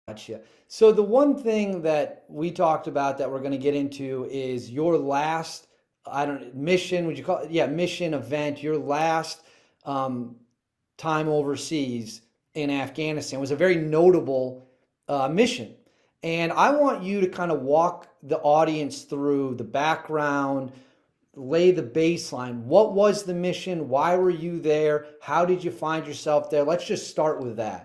Gotcha. So the one thing that we talked about that we're going to get into is your last, I don't mission, would you call it? Yeah, mission event, your last um, time overseas in Afghanistan was a very notable mission. And I want you to kind of walk the audience through the background, lay the baseline. What was the mission? Why were you there? How did you find yourself there? Let's just start with that.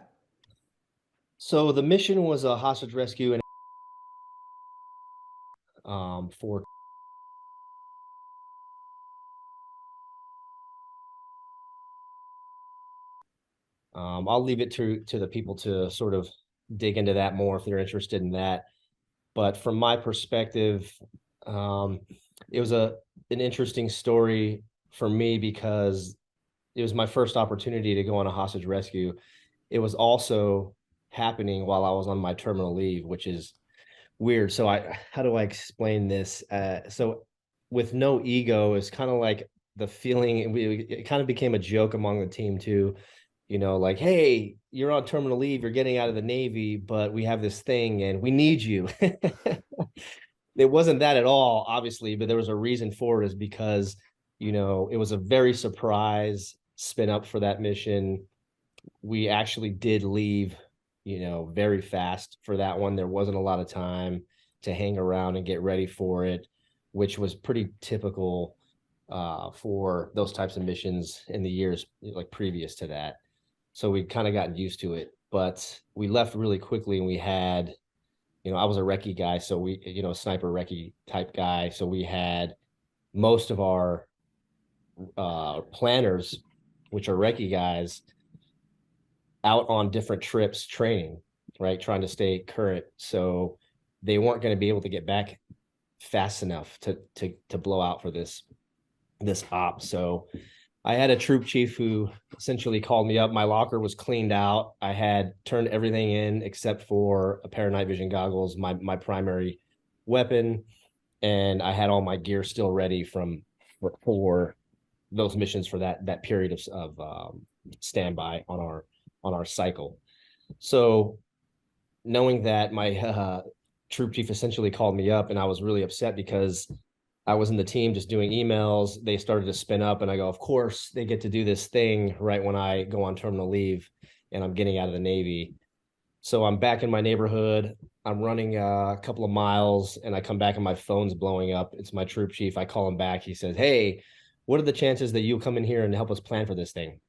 So the mission was a hostage rescue and for I'll leave it to the people to sort of dig into that more if they're interested in that. But from my perspective, um, it was an interesting story for me because it was my first opportunity to go on a hostage rescue. It was also happening while I was on my terminal leave, which is weird. So how do I explain this? So with no ego is kind of like the feeling it kind of became a joke among the team too. Like, hey, you're on terminal leave, you're getting out of the Navy, but we have this thing and we need you. It wasn't that at all, obviously, but there was a reason for it is because, it was a very surprise spin up for that mission. We actually did leave, very fast for that one. There wasn't a lot of time to hang around and get ready for it, which was pretty typical for those types of missions in the years like previous to that. So we'd kind of gotten used to it, but we left really quickly and we had, I was a recce guy. So we, sniper recce type guy. So we had most of our planners, which are recce guys, out on different trips training, right? Trying to stay current. So they weren't going to be able to get back fast enough to blow out for this op. So I had a troop chief who essentially called me up. My locker was cleaned out. I had turned everything in except for a pair of night vision goggles, my primary weapon, and I had all my gear still ready for those missions for that period of standby on our cycle. So knowing that my troop chief essentially called me up, and I was really upset because I was in the team just doing emails. They started to spin up, and I go, of course, they get to do this thing right when I go on terminal leave and I'm getting out of the Navy. So I'm back in my neighborhood. I'm running a couple of miles, and I come back and my phone's blowing up. It's my troop chief. I call him back. He says, hey, what are the chances that you'll come in here and help us plan for this thing?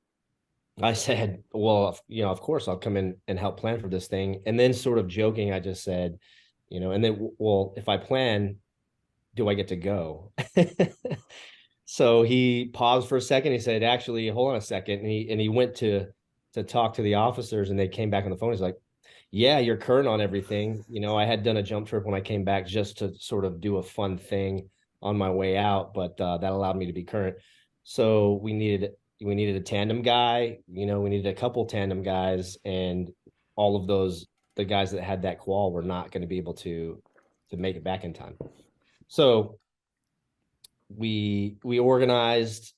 I said, well, of course I'll come in and help plan for this thing. And then sort of joking, I just said, and then, well, if I plan, do I get to go? So he paused for a second. He said, actually, hold on a second. And he went to talk to the officers, and they came back on the phone. He's like, yeah, you're current on everything. I had done a jump trip when I came back just to sort of do a fun thing on my way out, but that allowed me to be current. So we needed a tandem guy. We needed a couple tandem guys, and all of those the guys that had that qual were not going to be able to make it back in time. So we organized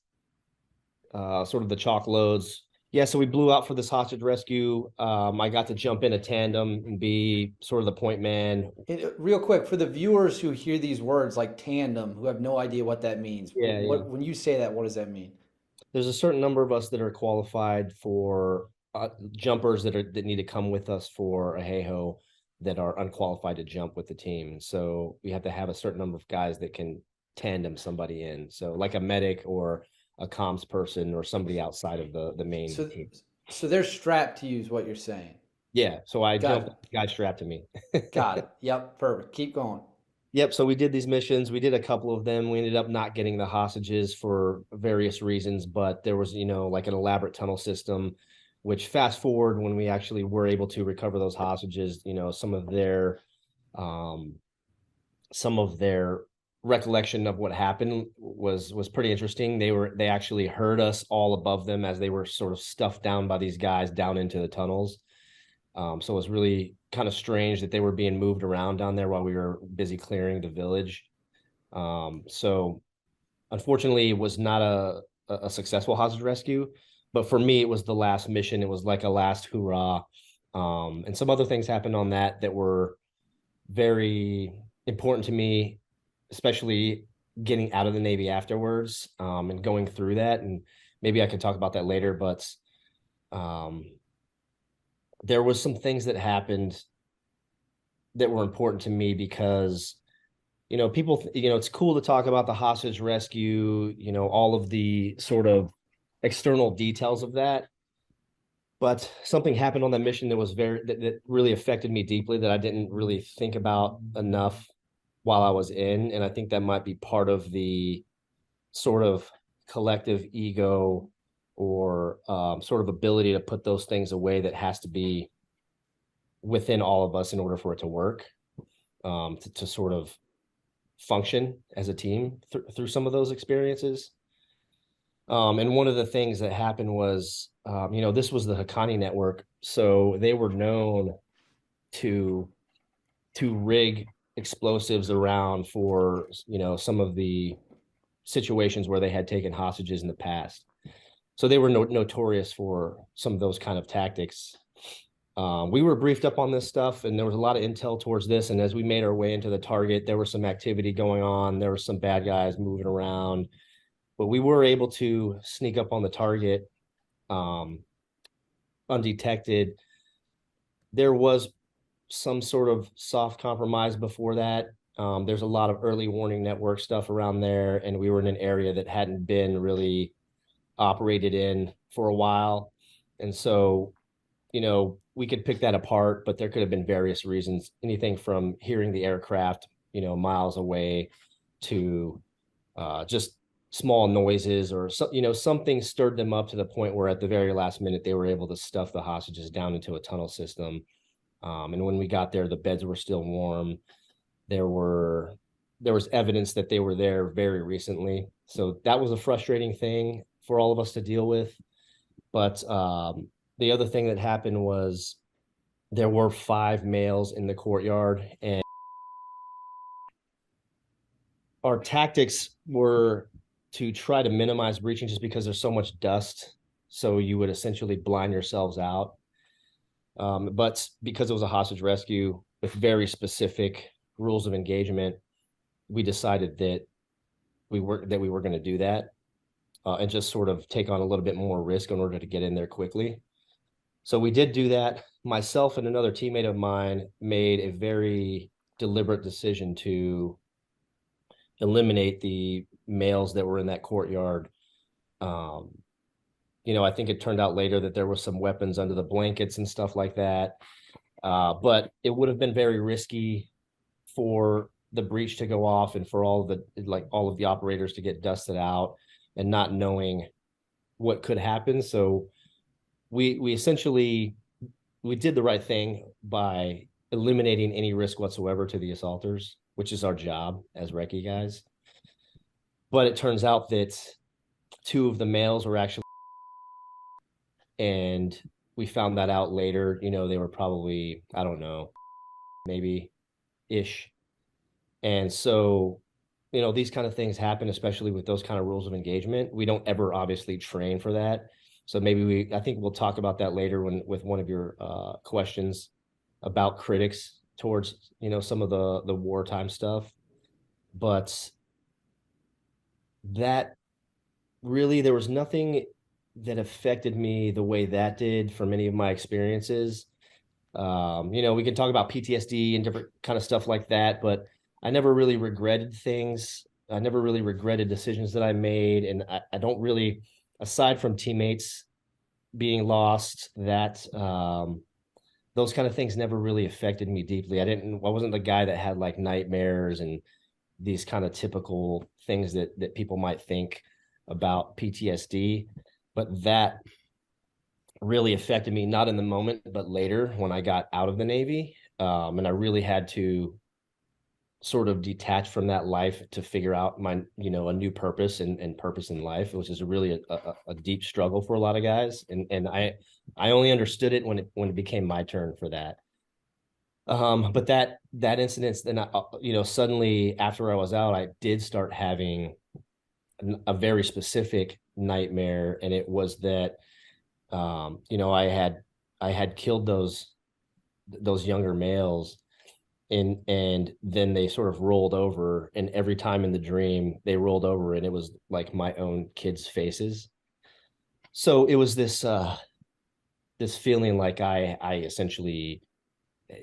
sort of the chalk loads. Yeah, so we blew out for this hostage rescue. I got to jump in a tandem and be sort of the point man. Real quick, for the viewers who hear these words like tandem, who have no idea what that means, Yeah, yeah. when you say that, what does that mean? There's a certain number of us that are qualified for jumpers that need to come with us for a hey-ho that are unqualified to jump with the team. So we have to have a certain number of guys that can tandem somebody in. So like a medic or a comms person or somebody outside of the main So, team. so they're strapped to you, is what you're saying. Yeah. So I Got jumped, it. guy strapped to me. Got it. Yep. Perfect. Keep going. Yep. So we did these missions. We did a couple of them. We ended up not getting the hostages for various reasons, but there was, like an elaborate tunnel system, which fast forward when we actually were able to recover those hostages, um, some of their recollection of what happened was pretty interesting. They actually heard us all above them as they were sort of stuffed down by these guys down into the tunnels. So it was really kind of strange that they were being moved around down there while we were busy clearing the village. So unfortunately, it was not a successful hostage rescue, but for me, it was the last mission. It was like a last hurrah. And some other things happened on that that were very important to me, especially getting out of the Navy afterwards, and going through that. And maybe I could talk about that later, but um, there was some things that happened that were important to me because, people, it's cool to talk about the hostage rescue, all of the sort of external details of that. But something happened on that mission that was that really affected me deeply that I didn't really think about enough while I was in. And I think that might be part of the sort of collective ego or sort of ability to put those things away that has to be within all of us in order for it to work, to sort of function as a team through some of those experiences. And one of the things that happened was, this was the Haqqani network, so they were known to rig explosives around for some of the situations where they had taken hostages in the past. So they were notorious for some of those kind of tactics. We were briefed up on this stuff, and there was a lot of intel towards this. And as we made our way into the target, there was some activity going on. There were some bad guys moving around, but we were able to sneak up on the target undetected. There was some sort of soft compromise before that. There's a lot of early warning network stuff around there, and we were in an area that hadn't been really operated in for a while. And so, we could pick that apart, but there could have been various reasons, anything from hearing the aircraft, miles away to just small noises or something stirred them up to the point where at the very last minute they were able to stuff the hostages down into a tunnel system. And when we got there, the beds were still warm. There was evidence that they were there very recently. So that was a frustrating thing for all of us to deal with. But the other thing that happened was there were 5 males in the courtyard, and our tactics were to try to minimize breaching just because there's so much dust. So you would essentially blind yourselves out. But because it was a hostage rescue with very specific rules of engagement, we decided that we were going to do that, and just sort of take on a little bit more risk in order to get in there quickly. So we did do that. Myself and another teammate of mine made a very deliberate decision to eliminate the males that were in that courtyard. I think it turned out later that there was some weapons under the blankets and stuff like that. But it would have been very risky for the breach to go off and for all of the operators to get dusted out and not knowing what could happen. So we essentially did the right thing by eliminating any risk whatsoever to the assaulters, which is our job as recce guys. But it turns out that 2 of the males were actually, and we found that out later. They were probably, I don't know, maybe ish. And so, these kind of things happen, especially with those kind of rules of engagement. We don't ever obviously train for that. So maybe I think we'll talk about that later with one of your questions about critics towards, some of the wartime stuff. But that really, there was nothing that affected me the way that did from any of my experiences. We can talk about PTSD and different kind of stuff like that, but I never really regretted things. I never really regretted decisions that I made. And I don't really, aside from teammates being lost, that those kind of things never really affected me deeply. I wasn't the guy that had like nightmares and these kind of typical things that people might think about PTSD, but that really affected me, not in the moment, but later when I got out of the Navy. And I really had to sort of detach from that life to figure out a new purpose and purpose in life, which is really a deep struggle for a lot of guys. And I only understood it when it became my turn for that. But that incident, then suddenly after I was out, I did start having a very specific nightmare, and it was that I had killed those those younger males, and then they sort of rolled over, and every time in the dream they rolled over and it was like my own kids' faces. So it was this feeling like I essentially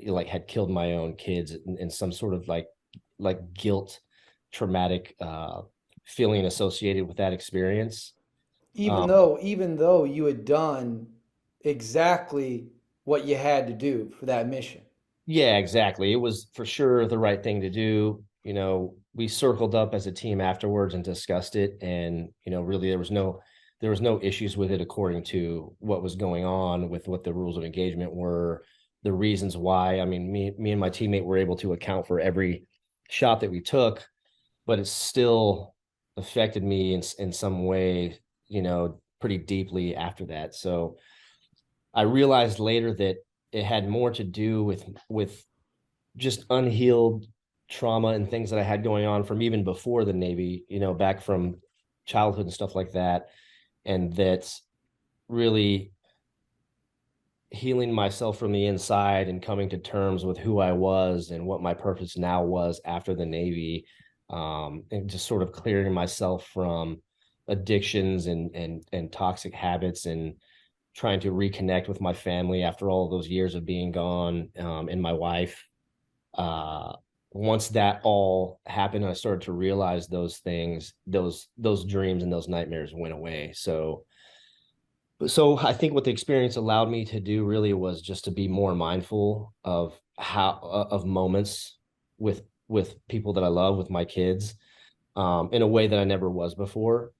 like had killed my own kids, in some sort of like guilt, traumatic feeling associated with that experience. Even though you had done exactly what you had to do for that mission. Yeah, exactly. It was for sure the right thing to do. We circled up as a team afterwards and discussed it, and really there was no issues with it according to what was going on with what the rules of engagement were, the reasons why. I mean, me and my teammate were able to account for every shot that we took, but it still affected me in some way, pretty deeply after that. So I realized later that it had more to do with just unhealed trauma and things that I had going on from even before the Navy, back from childhood and stuff like that. And that's really healing myself from the inside and coming to terms with who I was and what my purpose now was after the Navy. And just sort of clearing myself from addictions and toxic habits, and trying to reconnect with my family after all those years of being gone, and my wife. uh Once that all happened, I started to realize those things, those dreams and those nightmares went away. So I think what the experience allowed me to do really was just to be more mindful of how of moments with people that I love, with my kids, in a way that I never was before.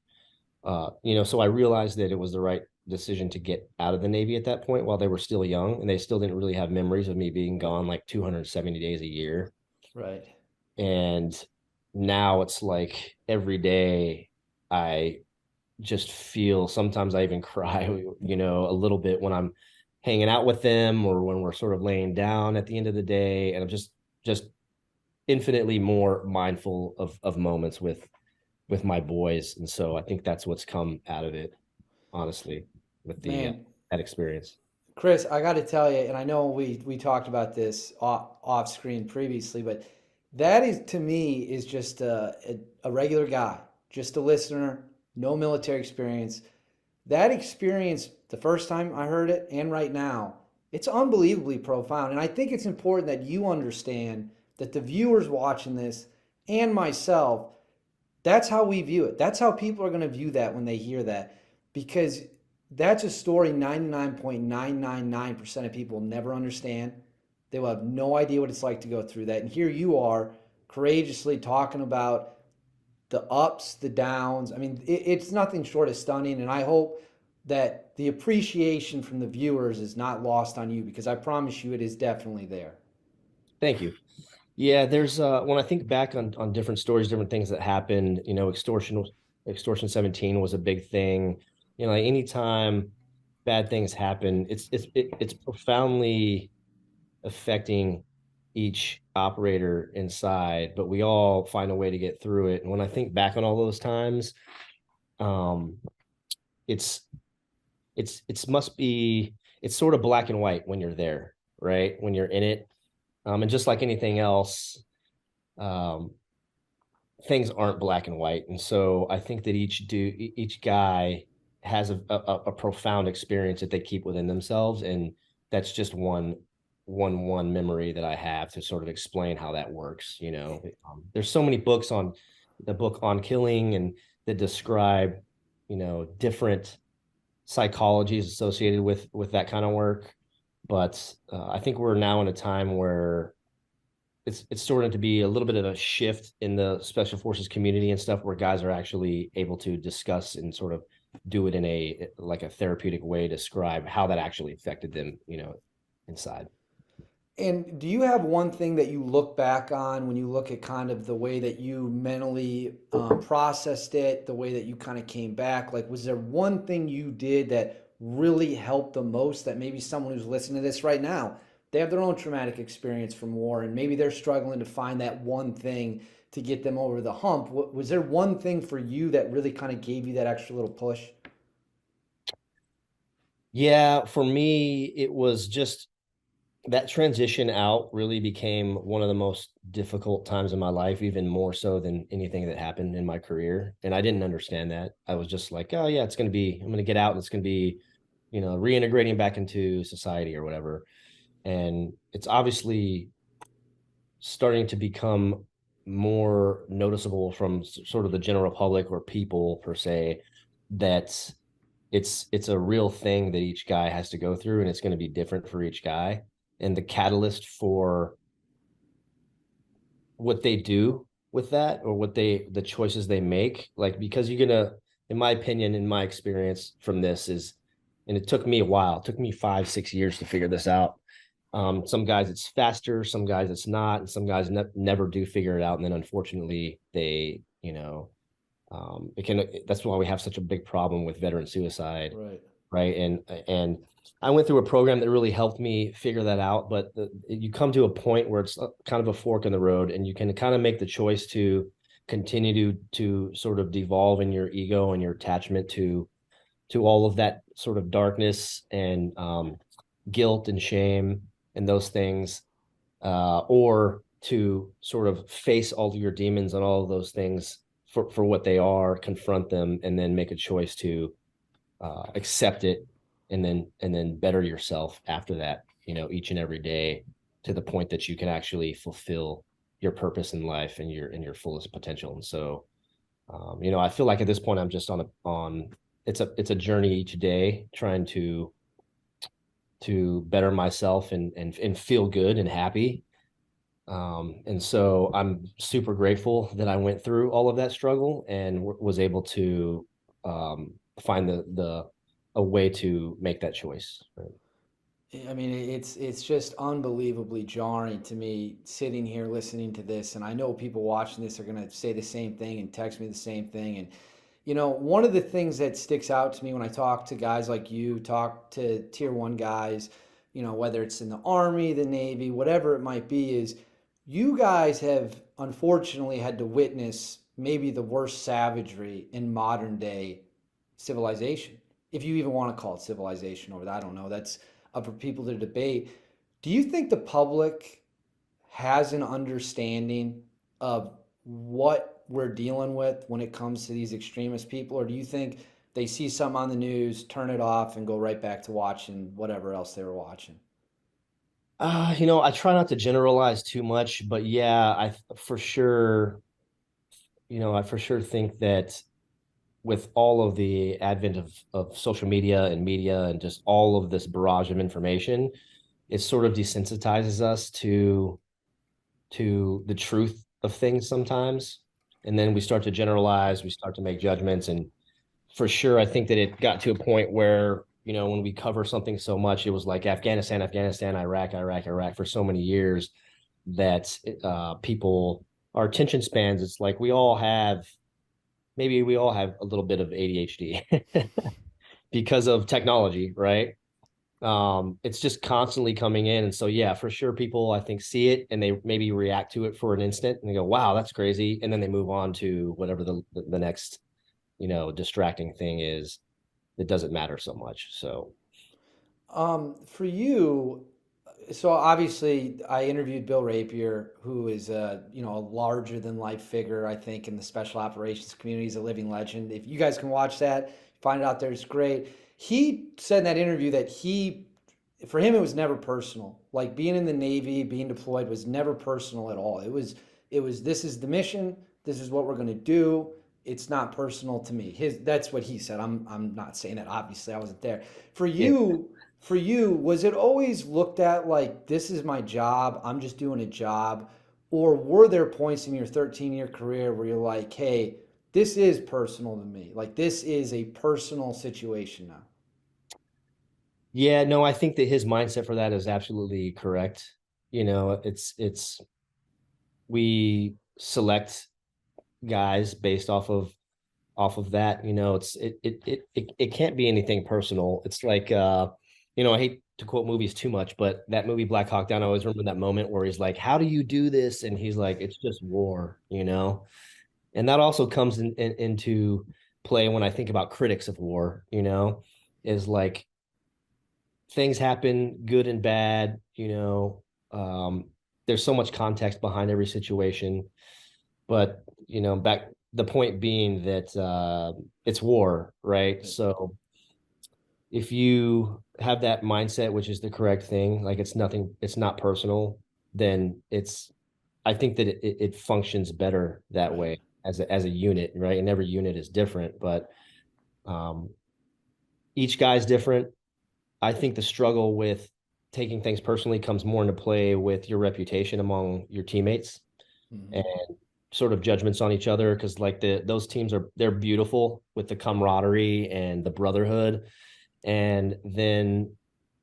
So I realized that it was the right decision to get out of the Navy at that point while they were still young, and they still didn't really have memories of me being gone like 270 days a year. Right. And now it's like every day I just feel, sometimes I even cry, a little bit when I'm hanging out with them, or when we're sort of laying down at the end of the day. And I'm just infinitely more mindful of moments with my boys. And so I think that's what's come out of it, honestly, with the Man, that experience. Chris, I got to tell you, and I know we talked about this off screen previously, but that is to me is just a regular guy, just a listener, no military experience. That experience, the first time I heard it and right now, it's unbelievably profound. And I think it's important that you understand that the viewers watching this and myself, that's how we view it. That's how people are going to view that when they hear that. Because that's a story 99.999% of people never understand. They will have no idea what it's like to go through that. And here you are courageously talking about the ups, the downs. I mean, it's nothing short of stunning. And I hope that the appreciation from the viewers is not lost on you, because I promise you it is definitely there. Thank you. Yeah, there's when I think back on different stories, different things that happened, extortion 17 was a big thing. Like anytime bad things happen, it's profoundly affecting each operator inside, but we all find a way to get through it. And when I think back on all those times, um, it's it's sort of black and white when you're there, right? When you're in it. And just like anything else, um, things aren't black and white. And so I think that each guy has a profound experience that they keep within themselves. And that's just one memory that I have to sort of explain how that works. There's so many books on the book on killing, and that describe, different psychologies associated with that kind of work. But I think we're now in a time where it's starting to be a little bit of a shift in the special forces community and stuff, where guys are actually able to discuss and sort of do it in a therapeutic way, describe how that actually affected them, inside. And do you have one thing that you look back on when you look at kind of the way that you mentally processed it, the way that you kind of came back? Like, was there one thing you did that really helped the most, that maybe someone who's listening to this right now, they have their own traumatic experience from war, and maybe they're struggling to find that one thing to get them over the hump? Was there one thing for you that really kind of gave you that extra little push? Yeah, for me, it was just that transition out really became one of the most difficult times in my life, even more so than anything that happened in my career. And I didn't understand that. I was just like, oh yeah, I'm going to get out and it's going to be, reintegrating back into society or whatever. And it's obviously starting to become more noticeable from sort of the general public or people per se that it's a real thing that each guy has to go through, and it's going to be different for each guy. And the catalyst for what they do with that, or the choices they make, like, because you're gonna, in my opinion, in my experience from this is, and it took me a while, it took me 5 6 years to figure this out. Some guys it's faster, some guys it's not, and some guys never do figure it out, and then unfortunately they, it can, that's why we have such a big problem with veteran suicide, Right. right? And I went through a program that really helped me figure that out. But you come to a point where it's kind of a fork in the road, and you can kind of make the choice to continue to sort of devolve in your ego and your attachment to all of that sort of darkness and guilt and shame and those things, or to sort of face all of your demons and all of those things for what they are, confront them, and then make a choice to accept it, and then better yourself after that, each and every day, to the point that you can actually fulfill your purpose in life and your fullest potential. And so, I feel like at this point I'm just on it's a journey each day, trying to better myself and feel good and happy. And so I'm super grateful that I went through all of that struggle and was able to find the a way to make that choice. Right? I mean, it's just unbelievably jarring to me sitting here listening to this, and I know people watching this are going to say the same thing and text me the same thing. And one of the things that sticks out to me when I talk to guys like you, talk to tier one guys, whether it's in the Army, the Navy, whatever it might be, is you guys have unfortunately had to witness maybe the worst savagery in modern day civilization, if you even want to call it civilization over that. I don't know. That's up for people to debate. Do you think the public has an understanding of what we're dealing with when it comes to these extremist people, or do you think they see something on the news, turn it off, and go right back to watching whatever else they were watching? I try not to generalize too much, but yeah, I for sure think that with all of the advent of social media and media and just all of this barrage of information, it sort of desensitizes us to the truth of things sometimes. And then we start to generalize, we start to make judgments. And for sure, I think that it got to a point where, when we cover something so much, it was like Afghanistan, Afghanistan, Iraq, Iraq, Iraq for so many years that people, our attention spans, it's like maybe we all have a little bit of ADHD because of technology, right? It's just constantly coming in. And so, yeah, for sure, people I think see it and they maybe react to it for an instant and they go, wow, that's crazy. And then they move on to whatever the next, distracting thing is that doesn't matter so much. So, For you, so obviously I interviewed Bill Rapier, who is a larger than life figure, I think, in the special operations community. He's a living legend. If you guys can watch that, find it out there, it's great. He said in that interview that for him, it was never personal. Like being in the Navy, being deployed was never personal at all. It was this is the mission. This is what we're going to do. It's not personal to me. That's what he said. I'm not saying that. Obviously, I wasn't there. For yeah. you, for you, was it always looked at like this is my job? I'm just doing a job, or were there points in your 13-year career where you're like, hey, this is personal to me. Like this is a personal situation now. Yeah, no, I think that his mindset for that is absolutely correct. We select guys based off of that. It can't be anything personal. It's like I hate to quote movies too much, but that movie Black Hawk Down, I always remember that moment where he's like, how do you do this? And he's like, it's just war. And that also comes into play when I think about critics of war, is like things happen, good and bad, there's so much context behind every situation. But, back the point being that it's war, right? So if you have that mindset, which is the correct thing, like it's not personal, then I think that it functions better that Right. way as a unit, right? And every unit is different, but um, each guy's different. I think the struggle with taking things personally comes more into play with your reputation among your teammates and Hmm. sort of judgments on each other, because like those teams they're beautiful with the camaraderie and the brotherhood. And then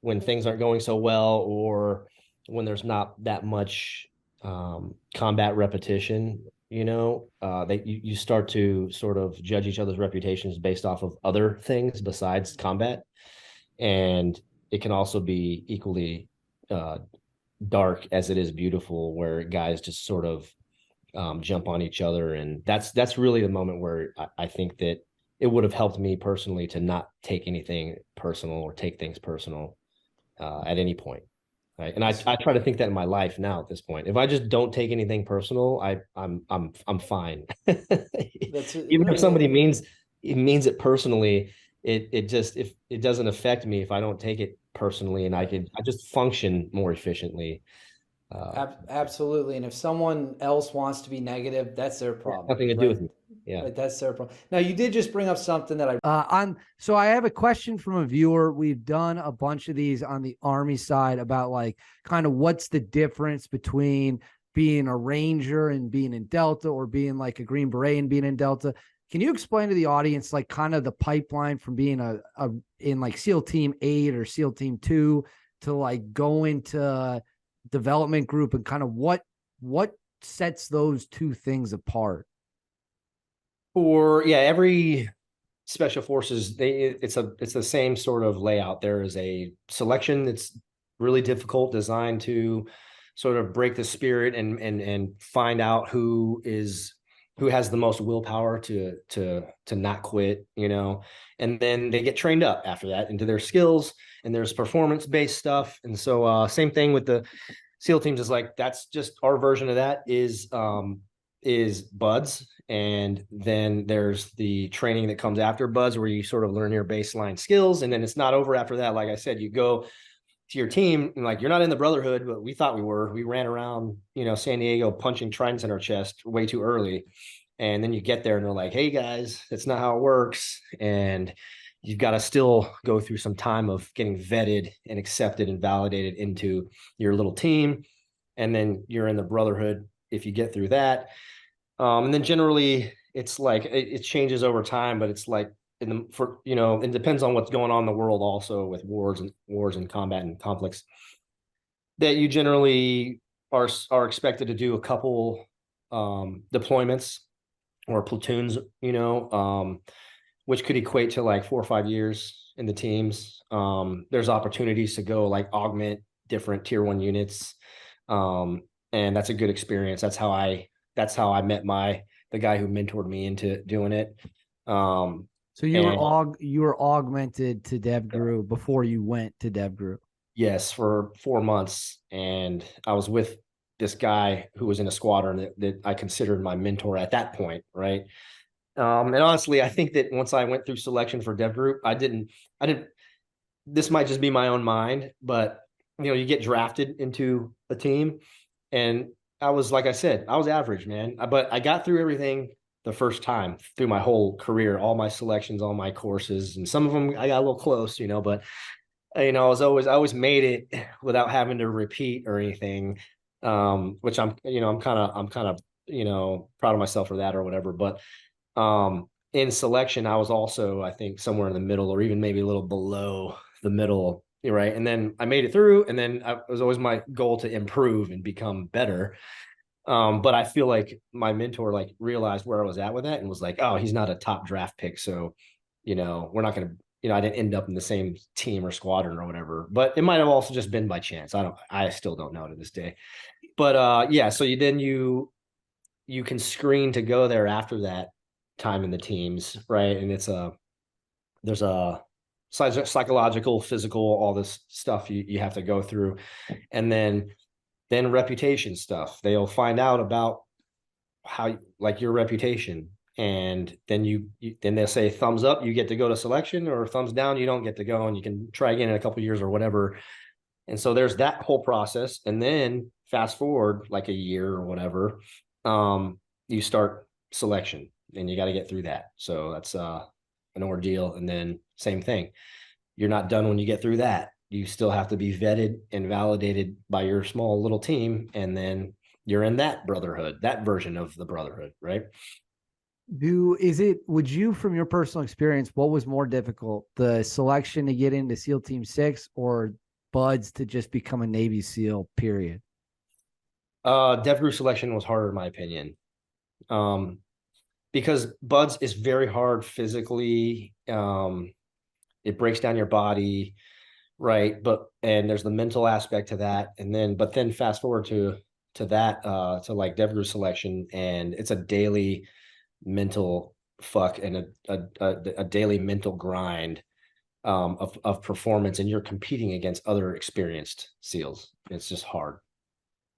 when things aren't going so well, or when there's not that much combat repetition, you start to sort of judge each other's reputations based off of other things besides combat. And it can also be equally uh, dark as it is beautiful, where guys just sort of jump on each other. And that's really the moment where I think that it would have helped me personally to not take anything personal or take things personal at any point. Right. And That's I try to think that in my life now at this point. If I just don't take anything personal, I'm fine. that's Even if somebody means it personally, it just if it doesn't affect me if I don't take it personally, and right. I just function more efficiently. Uh, Absolutely. And if someone else wants to be negative, that's their problem, Nothing to do right? with me. Yeah. Right, that's their problem. Now, you did just bring up something that on. So I have a question from a viewer. We've done a bunch of these on the Army side about like kind of what's the difference between being a Ranger and being in Delta, or being like a Green Beret and being in Delta. Can you explain to the audience like kind of the pipeline from being a in like SEAL Team 8 or SEAL Team 2 to like going to development group, and kind of what sets those two things apart? For yeah, every special forces, it's the same sort of layout. There is a selection that's really difficult, designed to sort of break the spirit and find out who has the most willpower to not quit, and then they get trained up after that into their skills, and there's performance based stuff. And so same thing with the SEAL teams, is like that's just our version of that is buds. And then there's the training that comes after buds, where you sort of learn your baseline skills, and then it's not over after that. Like I said, you go to your team, and like you're not in the Brotherhood, but we thought we were. We ran around, San Diego punching tridents in our chest way too early. And then you get there and they're like, hey guys, that's not how it works. And you've got to still go through some time of getting vetted and accepted and validated into your little team. And then you're in the Brotherhood if you get through that. And then generally it's like it changes over time, but it's like it depends on what's going on in the world also, with wars and combat and conflicts, that you generally are expected to do a couple deployments or platoons, which could equate to like 4 or 5 years in the teams. There's opportunities to go like augment different tier 1 units. And that's a good experience. That's how I met the guy who mentored me into doing it. So And you were augmented to DEVGRU before you went to DEVGRU. yes, for 4 months. And I was with this guy who was in a squadron that I considered my mentor at that point, right? And honestly, I think that once I went through selection for DEVGRU, I didn't, this might just be my own mind, but you get drafted into a team, and like I said, I was average, man. But I got through everything the first time through my whole career, all my selections, all my courses, and some of them I got a little close, but I always made it without having to repeat or anything. Which I'm kind of, proud of myself for that or whatever. But in selection, I was also, I think, somewhere in the middle, or even maybe a little below the middle, right? And then I made it through, and then it was always my goal to improve and become better. But I feel like my mentor like realized where I was at with that and was like, oh, he's not a top draft pick, so we're not gonna, I didn't end up in the same team or squadron or whatever. But it might have also just been by chance. I still don't know to this day. But yeah, so you can screen to go there after that time in the teams, right? And there's a psychological, physical, all this stuff you have to go through. And then reputation stuff. They'll find out about how, like, your reputation. And then then they'll say thumbs up, you get to go to selection, or thumbs down, you don't get to go, and you can try again in a couple of years or whatever. And so there's that whole process. And then fast forward like a year or whatever, you start selection, and you got to get through that. So that's an ordeal. And then same thing. You're not done when you get through that. You still have to be vetted and validated by your small little team. And then you're in that brotherhood, that version of the brotherhood, right? Would you, from your personal experience, what was more difficult, the selection to get into SEAL Team 6 or buds to just become a Navy SEAL, period? DEVGRU selection was harder in my opinion. Because buds is very hard physically. It breaks down your body, right? And there's the mental aspect to that. But then fast forward to that, to like DEVGRU selection, and it's a daily mental fuck and a daily mental grind of performance, and you're competing against other experienced SEALs. It's just hard.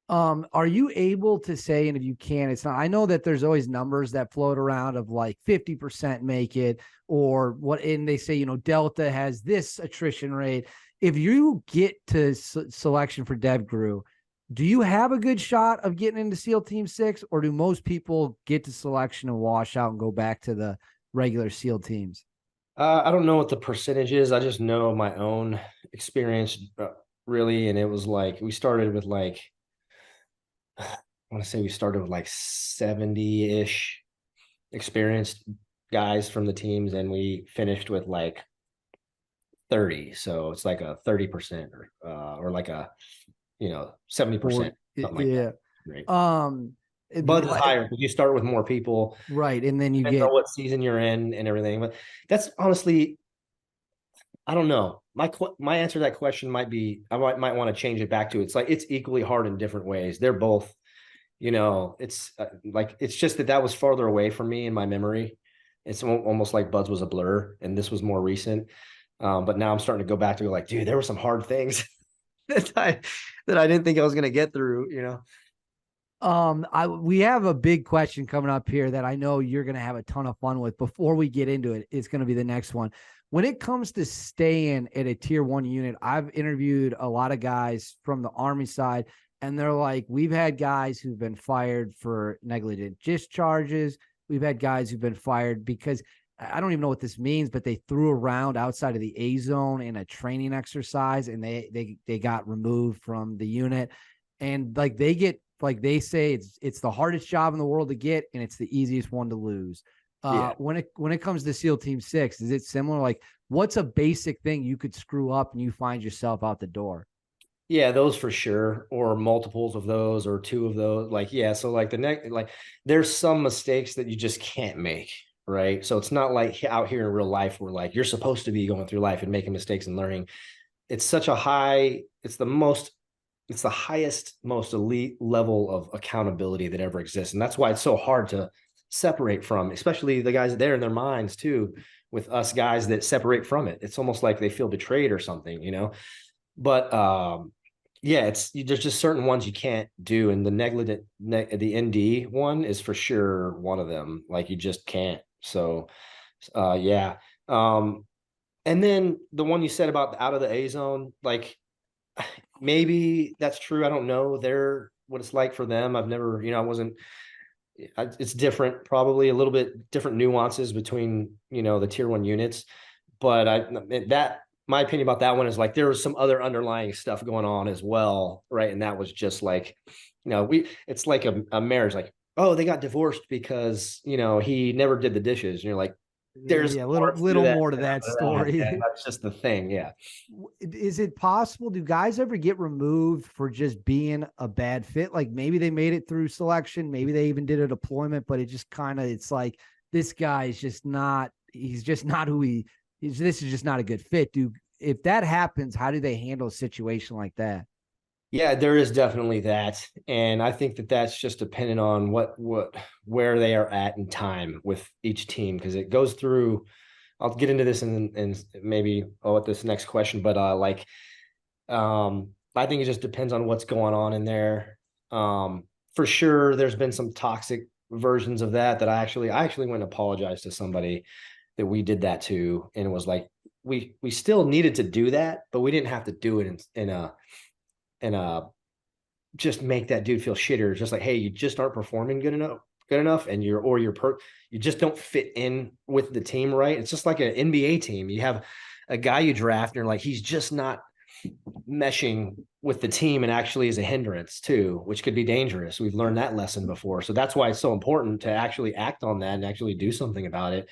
Are you able to say, and if you can, it's not, I know that there's always numbers that float around of like 50% make it, or what, and they say, Delta has this attrition rate. If you get to selection for DEVGRU, do you have a good shot of getting into SEAL Team 6, or do most people get to selection and wash out and go back to the regular SEAL teams? I don't know what the percentage is. I just know my own experience, really. And it was like, we started with like, I want to say we started with like 70-ish experienced guys from the teams, and we finished with like 30. So it's like a 30% or like a 70%, something like that. Right. But it's higher because you start with more people, right? And then you get what season you're in and everything. But that's honestly, I don't know. My answer to that question might be, I might want to change it back to, it's like it's equally hard in different ways. They're both, it's like, it's just that was farther away from me in my memory. It's almost like buds was a blur, and this was more recent. But now I'm starting to go back to like, dude, there were some hard things that I didn't think I was going to get through, we have a big question coming up here that I know you're going to have a ton of fun with. Before we get into it, it's going to be the next one. When it comes to staying at a tier 1 unit, I've interviewed a lot of guys from the Army side, and they're like, we've had guys who've been fired for negligent discharges. We've had guys who've been fired because, I don't even know what this means, but they threw around outside of the A zone in a training exercise, and they got removed from the unit. And like they say it's the hardest job in the world to get, and it's the easiest one to lose. When it comes to SEAL Team 6, is it similar? Like, what's a basic thing you could screw up and you find yourself out the door? Yeah, those for sure, or multiples of those, or 2 of those. Like, yeah, so like there's some mistakes that you just can't make, right? So it's not like out here in real life where like you're supposed to be going through life and making mistakes and learning. It's such a it's the highest, most elite level of accountability that ever exists. And that's why it's so hard to separate from, especially the guys there in their minds too, with us guys that separate from it. It's almost like they feel betrayed or something, but yeah, there's just certain ones you can't do. And the ND one is for sure one of them. Like, you just can't. So, yeah. And then the one you said about out of the A zone, like, maybe that's true. I don't know what it's like for them. I've never, it's different, probably a little bit different nuances between, the tier 1 units. But my opinion about that one is like, there was some other underlying stuff going on as well. Right. And that was just like, it's like a marriage, like, oh, they got divorced because, he never did the dishes. And you're like, there's a little more to that story. Yeah, that's just the thing. Yeah. Is it possible? Do guys ever get removed for just being a bad fit? Like, maybe they made it through selection, maybe they even did a deployment, but it just it's like, this guy is just not, he's just not who this is just not a good fit. If that happens, how do they handle a situation like that? Yeah, there is definitely that. And I think that that's just dependent on where they are at in time with each team, because it goes through I'll get into this and maybe at this next question, but I think it just depends on what's going on in there. For sure, there's been some toxic versions of that I actually went and apologized to somebody that we did that to, and it was like we still needed to do that, but we didn't have to do it in a just make that dude feel shittier. It's just like, hey, you just aren't performing good enough, and you just don't fit in with the team, right? It's just like an NBA team. You have a guy you draft, and you're like, he's just not meshing with the team, and actually is a hindrance too, which could be dangerous. We've learned that lesson before. So that's why it's so important to actually act on that and actually do something about it.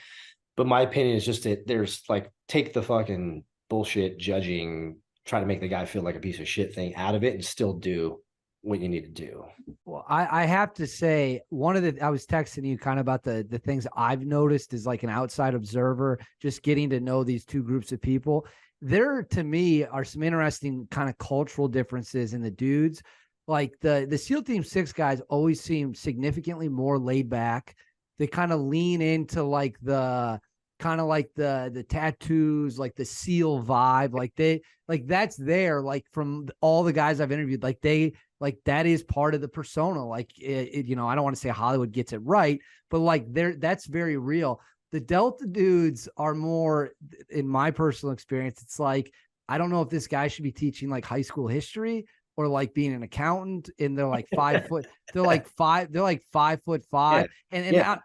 But my opinion is just that there's like, take the fucking bullshit judging, try to make the guy feel like a piece of shit thing out of it, and still do what you need to do. Well, I have to say, I was texting you kind of about the things I've noticed as like an outside observer, just getting to know these two groups of people. There, to me, are some interesting kind of cultural differences in the dudes. Like the SEAL Team 6 guys always seem significantly more laid back. They kind of lean into like the tattoos, like the SEAL vibe. Like that's there, like from all the guys I've interviewed, like that is part of the persona. Like I don't want to say Hollywood gets it right, but like that's very real. The Delta dudes are more, in my personal experience, it's like, I don't know if this guy should be teaching like high school history or like being an accountant, and they're like 5 foot, they're like 5'5", Yeah. and Yeah.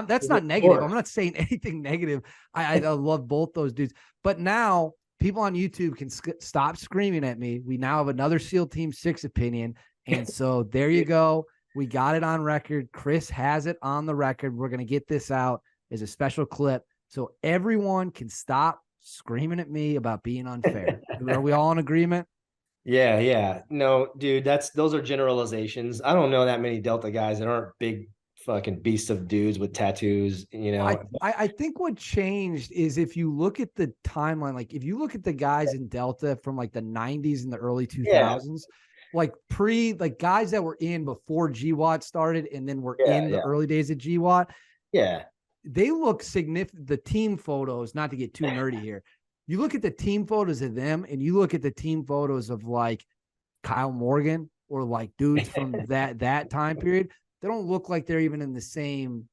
that's not negative. I'm not saying anything negative. I love both those dudes, but now people on YouTube can stop screaming at me. We now have another SEAL Team 6 opinion, and so there you go. We got it on record. Chris has it on the record. We're gonna get this out as a special clip so everyone can stop screaming at me about being unfair. Are we all in agreement? Yeah. No, dude, those are generalizations. I don't know that many Delta guys that aren't big fucking beasts of dudes with tattoos, you know. I think what changed is, if you look at the timeline, like if you look at the guys in Delta from like the 90s and the early 2000s, like guys that were in before GWAT started and then were in the early days of GWAT. Yeah. They look significant. The team photos, not to get too nerdy here, you look at the team photos of them and you look at the team photos of like Kyle Morgan or like dudes from that time period, they don't look like they're even in the same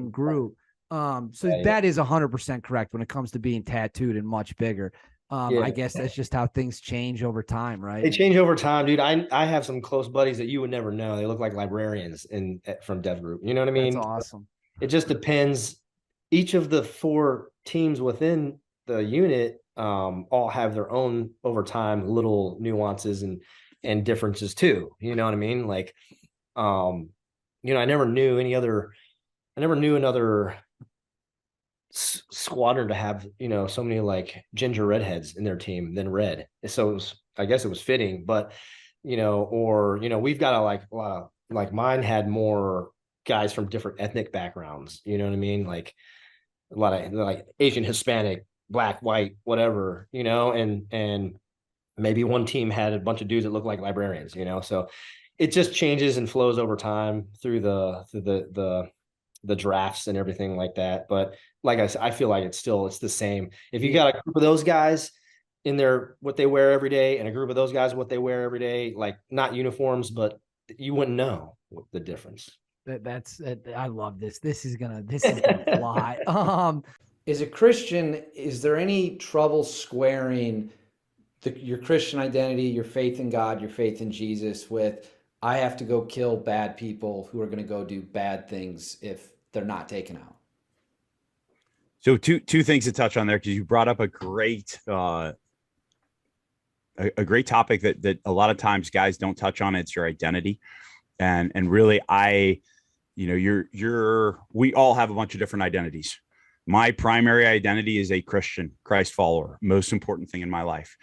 group. That is 100% correct when it comes to being tattooed and much bigger. I guess that's just how things change over time, right? They change over time, dude. I have some close buddies that you would never know. They look like librarians from DEVGRU. You know what I mean? That's awesome. It just depends. Each of the 4 teams within the unit all have their own over time little nuances and differences too. You know what I mean? Like, I never knew another squadron to have, so many like ginger redheads in their team than red. So I guess it was fitting, but we've got a lot of, like mine had more guys from different ethnic backgrounds. You know what I mean? Like a lot of like Asian, Hispanic, black, white, whatever, and maybe one team had a bunch of dudes that look like librarians, so it just changes and flows over time through the drafts and everything like that. But like I said, I feel like it's the same. If you got a group of those guys in their what they wear every day and a group of those guys what they wear every day, like not uniforms, but you wouldn't know what the difference. I love this. This is gonna fly. As a Christian, is there any trouble squaring your Christian identity, your faith in God, your faith in Jesus with, I have to go kill bad people who are going to go do bad things if they're not taken out? So two things to touch on there, because you brought up a great great topic that a lot of times guys don't touch on. It's your identity, and really we all have a bunch of different identities. My primary identity is a Christian, Christ follower, most important thing in my life.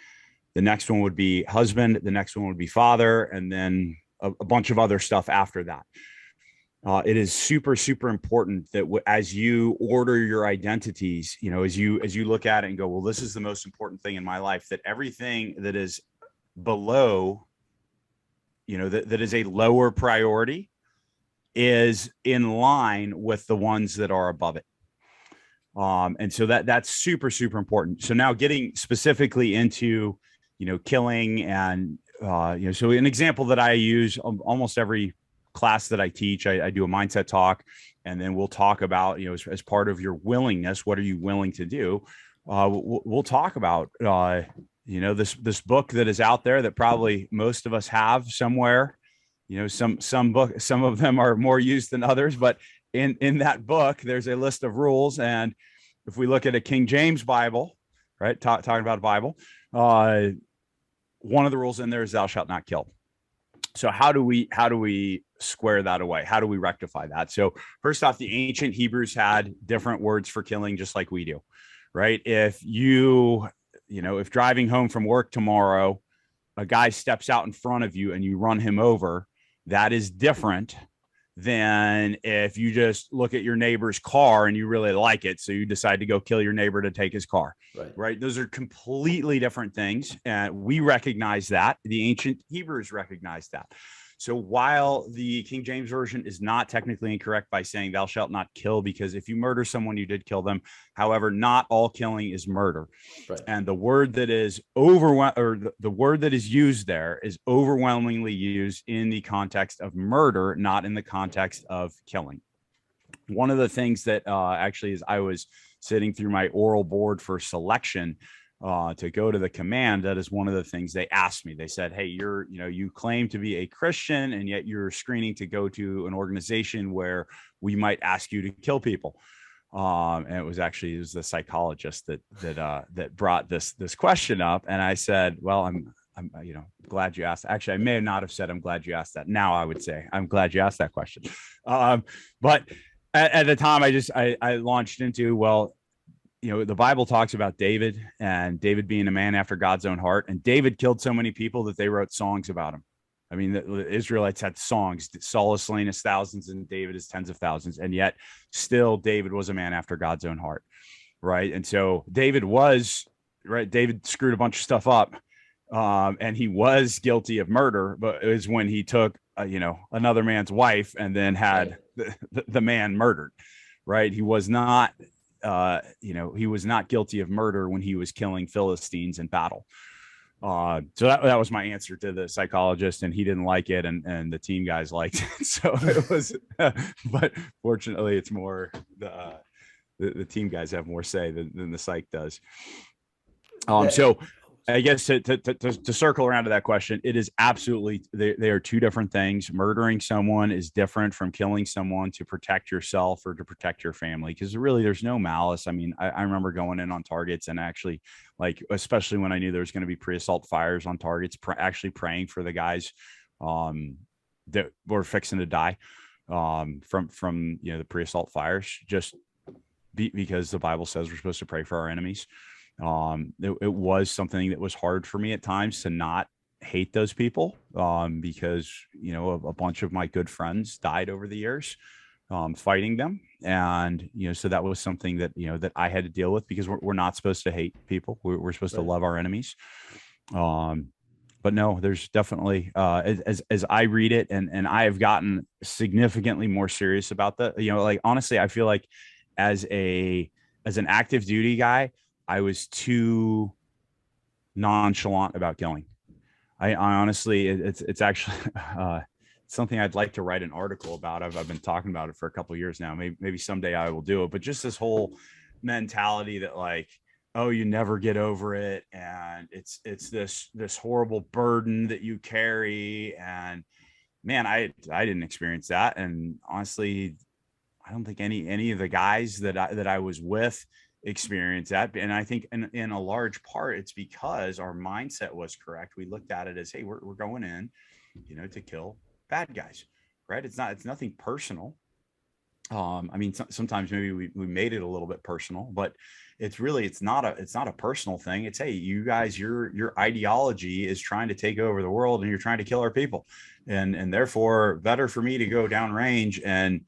The next one would be husband. The next one would be father. And then a bunch of other stuff after that. It is super, super important that as you order your identities, as you look at it and go, well, this is the most important thing in my life, that everything that is below, that is a lower priority is in line with the ones that are above it. And so that's super, super important. So now getting specifically into, killing and, so an example that I use almost every class that I teach, I do a mindset talk, and then we'll talk about, as part of your willingness, what are you willing to do? We'll talk about, this book that is out there that probably most of us have somewhere. Some of them are more used than others, but in that book, there's a list of rules. And if we look at a King James Bible, right, talking about a Bible, one of the rules in there is thou shalt not kill. So how do we square that away? How do we rectify that? So first off, the ancient Hebrews had different words for killing, just like we do, right? If if driving home from work tomorrow, a guy steps out in front of you and you run him over, that is different than if you just look at your neighbor's car and you really like it, so you decide to go kill your neighbor to take his car. Right? Those are completely different things, and we recognize that. The ancient Hebrews recognized that. So while the King James Version is not technically incorrect by saying thou shalt not kill, because if you murder someone, you did kill them. However, not all killing is murder. Right. And the word that is the word that is used there is overwhelmingly used in the context of murder, not in the context of killing. One of the things that actually is I was sitting through my oral board for selection to go to the command, that is one of the things they asked me. They said, hey, you claim to be a Christian, and yet you're screening to go to an organization where we might ask you to kill people. And it was the psychologist that brought this question up. And I said, well, I'm glad you asked. Actually, I may not have said, I'm glad you asked that. Now I would say, I'm glad you asked that question. But at the time I launched into, well, the Bible talks about David, and David being a man after God's own heart. And David killed so many people that they wrote songs about him. I mean, the Israelites had songs. Saul is slain his thousands and David is tens of thousands. And yet still David was a man after God's own heart. Right. And so David screwed a bunch of stuff up. And he was guilty of murder, but it was when he took, another man's wife and then had the man murdered. Right. He was not guilty of murder when he was killing Philistines in battle. So that was my answer to the psychologist, and he didn't like it, and the team guys liked it. So it was, but fortunately, it's more the team guys have more say than the psych does. So I guess to circle around to that question, it is absolutely, they are two different things. Murdering someone is different from killing someone to protect yourself or to protect your family, because really there's no malice. I mean, I remember going in on targets and actually, especially when I knew there was going to be pre-assault fires on targets, actually praying for the guys that were fixing to die from the pre-assault fires, just because the Bible says we're supposed to pray for our enemies. It was something that was hard for me at times to not hate those people, because a bunch of my good friends died over the years fighting them, and so that was something that that I had to deal with, because we're not supposed to hate people. We're supposed to love our enemies. But no, there's definitely as I read it, and I have gotten significantly more serious about that. Honestly, I feel like as an active duty guy, I was too nonchalant about killing. I honestly, it's actually something I'd like to write an article about. I've been talking about it for a couple of years now. Maybe someday I will do it. But just this whole mentality that oh, you never get over it, and it's this horrible burden that you carry. And man, I didn't experience that. And honestly, I don't think any of the guys that I was with experience that. And I think in a large part, it's because our mindset was correct. We looked at it as, hey, we're going in, to kill bad guys, right? It's nothing personal. I mean, sometimes maybe we made it a little bit personal, but it's not a personal thing. It's, hey, you guys, your ideology is trying to take over the world, and you're trying to kill our people, and therefore better for me to go downrange and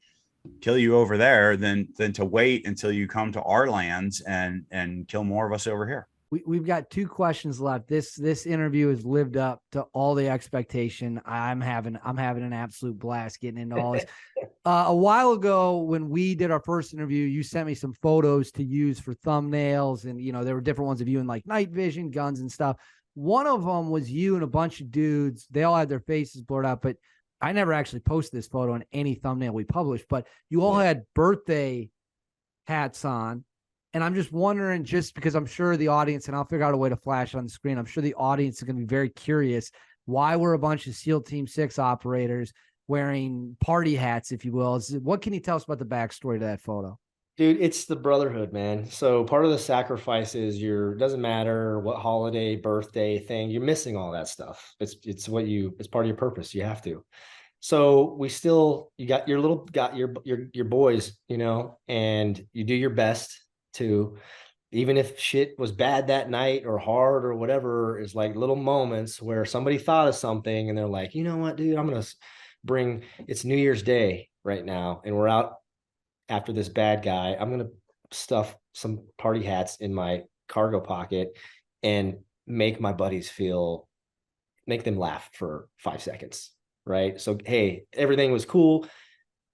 kill you over there than to wait until you come to our lands and kill more of us over here. We've got 2 questions left. This interview has lived up to all the expectation. I'm having an absolute blast getting into all this. A while ago, when we did our first interview, you sent me some photos to use for thumbnails, and there were different ones of you in like night vision, guns, and stuff. One of them was you and a bunch of dudes. They all had their faces blurred out, but I never actually posted this photo on any thumbnail we published. But you all had birthday hats on. And I'm just wondering, just because I'm sure the audience, and I'll figure out a way to flash on the screen, I'm sure the audience is going to be very curious why we're a bunch of SEAL Team 6 operators wearing party hats, if you will. What can you tell us about the backstory to that photo? Dude, it's the Brotherhood, man. So part of the sacrifice is doesn't matter what holiday, birthday thing, you're missing all that stuff. It's part of your purpose. You have to. So you got your boys, and you do your best to, even if shit was bad that night or hard or whatever, is like little moments where somebody thought of something and they're like, you know what, dude, it's New Year's Day right now, and we're out after this bad guy. I'm going to stuff some party hats in my cargo pocket and make my buddies make them laugh for 5 seconds. Right. So, hey, everything was cool.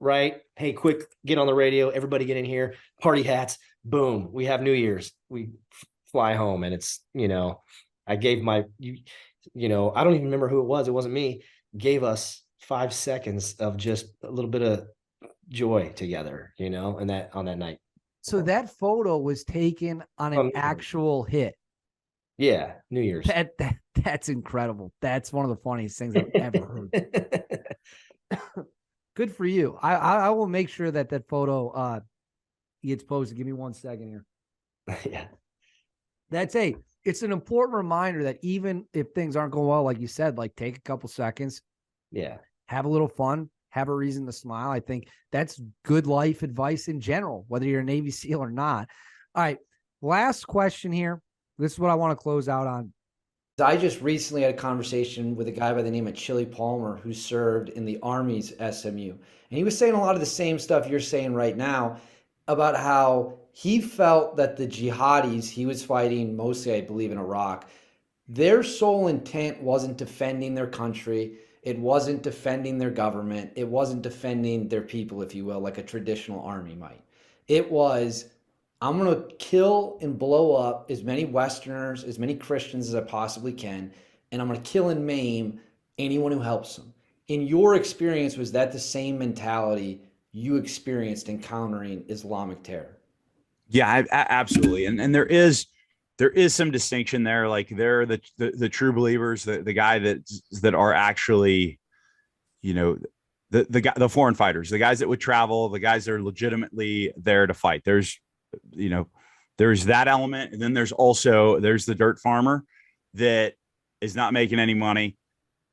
Right. Hey, quick, get on the radio. Everybody get in here. Party hats. Boom. We have New Year's. We fly home. And it's, I gave I don't even remember who it was. It wasn't me. Gave us 5 seconds of just a little bit of joy together, and on that night. So that photo was taken on an actual hit. Yeah. New Year's. That's incredible. That's one of the funniest things I've ever heard. Good for you. I will make sure that photo gets posted. Give me 1 second here. Yeah. It's an important reminder that even if things aren't going well, like you said, like take a couple seconds. Yeah. Have a little fun. Have a reason to smile. I think that's good life advice in general, whether you're a Navy SEAL or not. All right. Last question here. This is what I want to close out on. I just recently had a conversation with a guy by the name of Chili Palmer who served in the Army's SMU. And he was saying a lot of the same stuff you're saying right now about how he felt that the jihadis he was fighting, mostly I believe in Iraq, their sole intent wasn't defending their country. It wasn't defending their government. It wasn't defending their people, if you will, like a traditional army might. It was, I'm going to kill and blow up as many Westerners, as many Christians as I possibly can, and I'm going to kill and maim anyone who helps them. In your experience, was that the same mentality you experienced encountering Islamic terror? Yeah, absolutely. And there is some distinction there. Like they're the true believers, the guy that are actually, the foreign fighters, the guys that would travel, the guys that are legitimately there to fight. There's that element. And then there's the dirt farmer that is not making any money.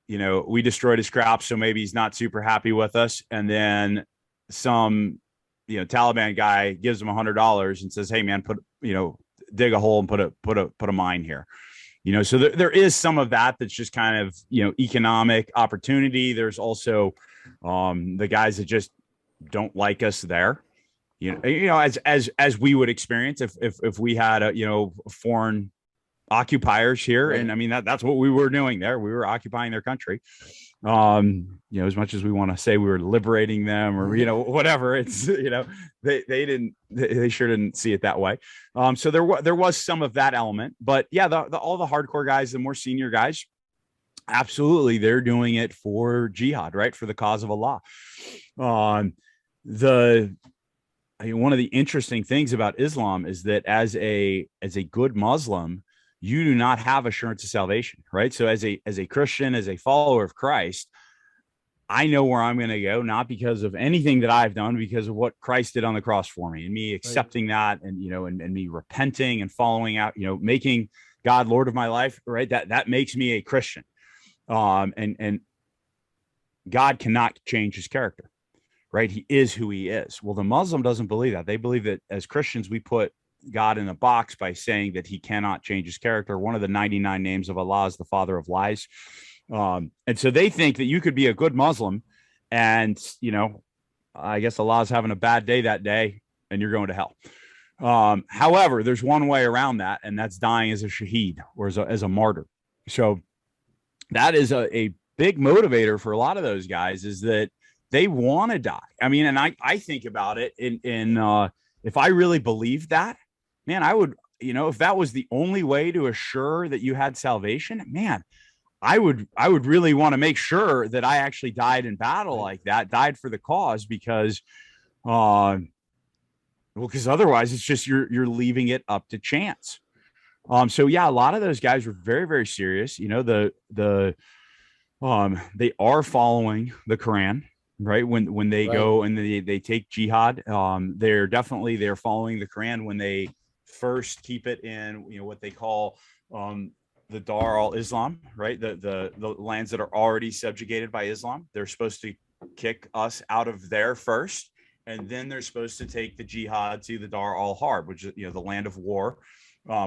We destroyed his crops, so maybe he's not super happy with us. And then some, Taliban guy gives him $100 and says, hey man, dig a hole and put a mine here. So there is some of that that's just kind of, economic opportunity. There's also the guys that just don't like us there. As we would experience if we had foreign occupiers here. Right. And I mean, that's what we were doing there. We were occupying their country. As much as we want to say we were liberating them or, whatever, it's, they sure didn't see it that way. So there was some of that element, but yeah, all the hardcore guys, the more senior guys, absolutely. They're doing it for jihad, right? For the cause of Allah. One of the interesting things about Islam is that as a good Muslim, you do not have assurance of salvation, right? So as a Christian, as a follower of Christ, I know where I'm going to go, not because of anything that I've done, because of what Christ did on the cross for me and me accepting that and, and me repenting and following out, making God Lord of my life, right? That makes me a Christian. And God cannot change his character, right? He is who he is. Well, the Muslim doesn't believe that. They believe that as Christians, we put God in a box by saying that he cannot change his character. One of the 99 names of Allah is the father of lies. And so they think that you could be a good Muslim and, I guess Allah's having a bad day that day and you're going to hell. However, there's one way around that, and that's dying as a shaheed or as a martyr. So that is a big motivator for a lot of those guys, is that they want to die. I mean, and I think about it if I really believed that, man, I would, if that was the only way to assure that you had salvation, man, I would really want to make sure that I actually died in battle like that, died for the cause, because because otherwise it's just you're leaving it up to chance. So yeah, a lot of those guys were very, very serious. They are following the Quran, right? When they go and they take jihad, they're following the Quran when they first keep it in, what they call the Dar al-Islam, right? The lands that are already subjugated by Islam. They're supposed to kick us out of there first, and then they're supposed to take the jihad to the Dar al-Harb, which is the land of war,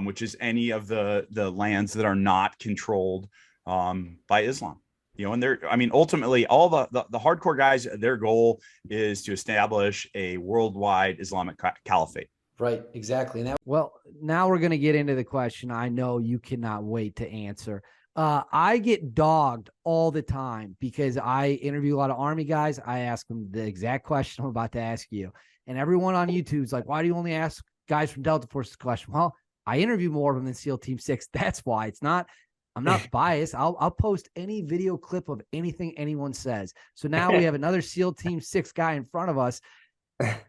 which is any of the lands that are not controlled by Islam. And ultimately all the hardcore guys, their goal is to establish a worldwide Islamic caliphate. Right, exactly. Well, now we're going to get into the question I know you cannot wait to answer. I get dogged all the time because I interview a lot of Army guys. I ask them the exact question I'm about to ask you. And everyone on YouTube's like, why do you only ask guys from Delta Force this question? Well, I interview more of them than SEAL Team 6. That's why. I'm not biased. I'll post any video clip of anything anyone says. So now we have another SEAL Team 6 guy in front of us.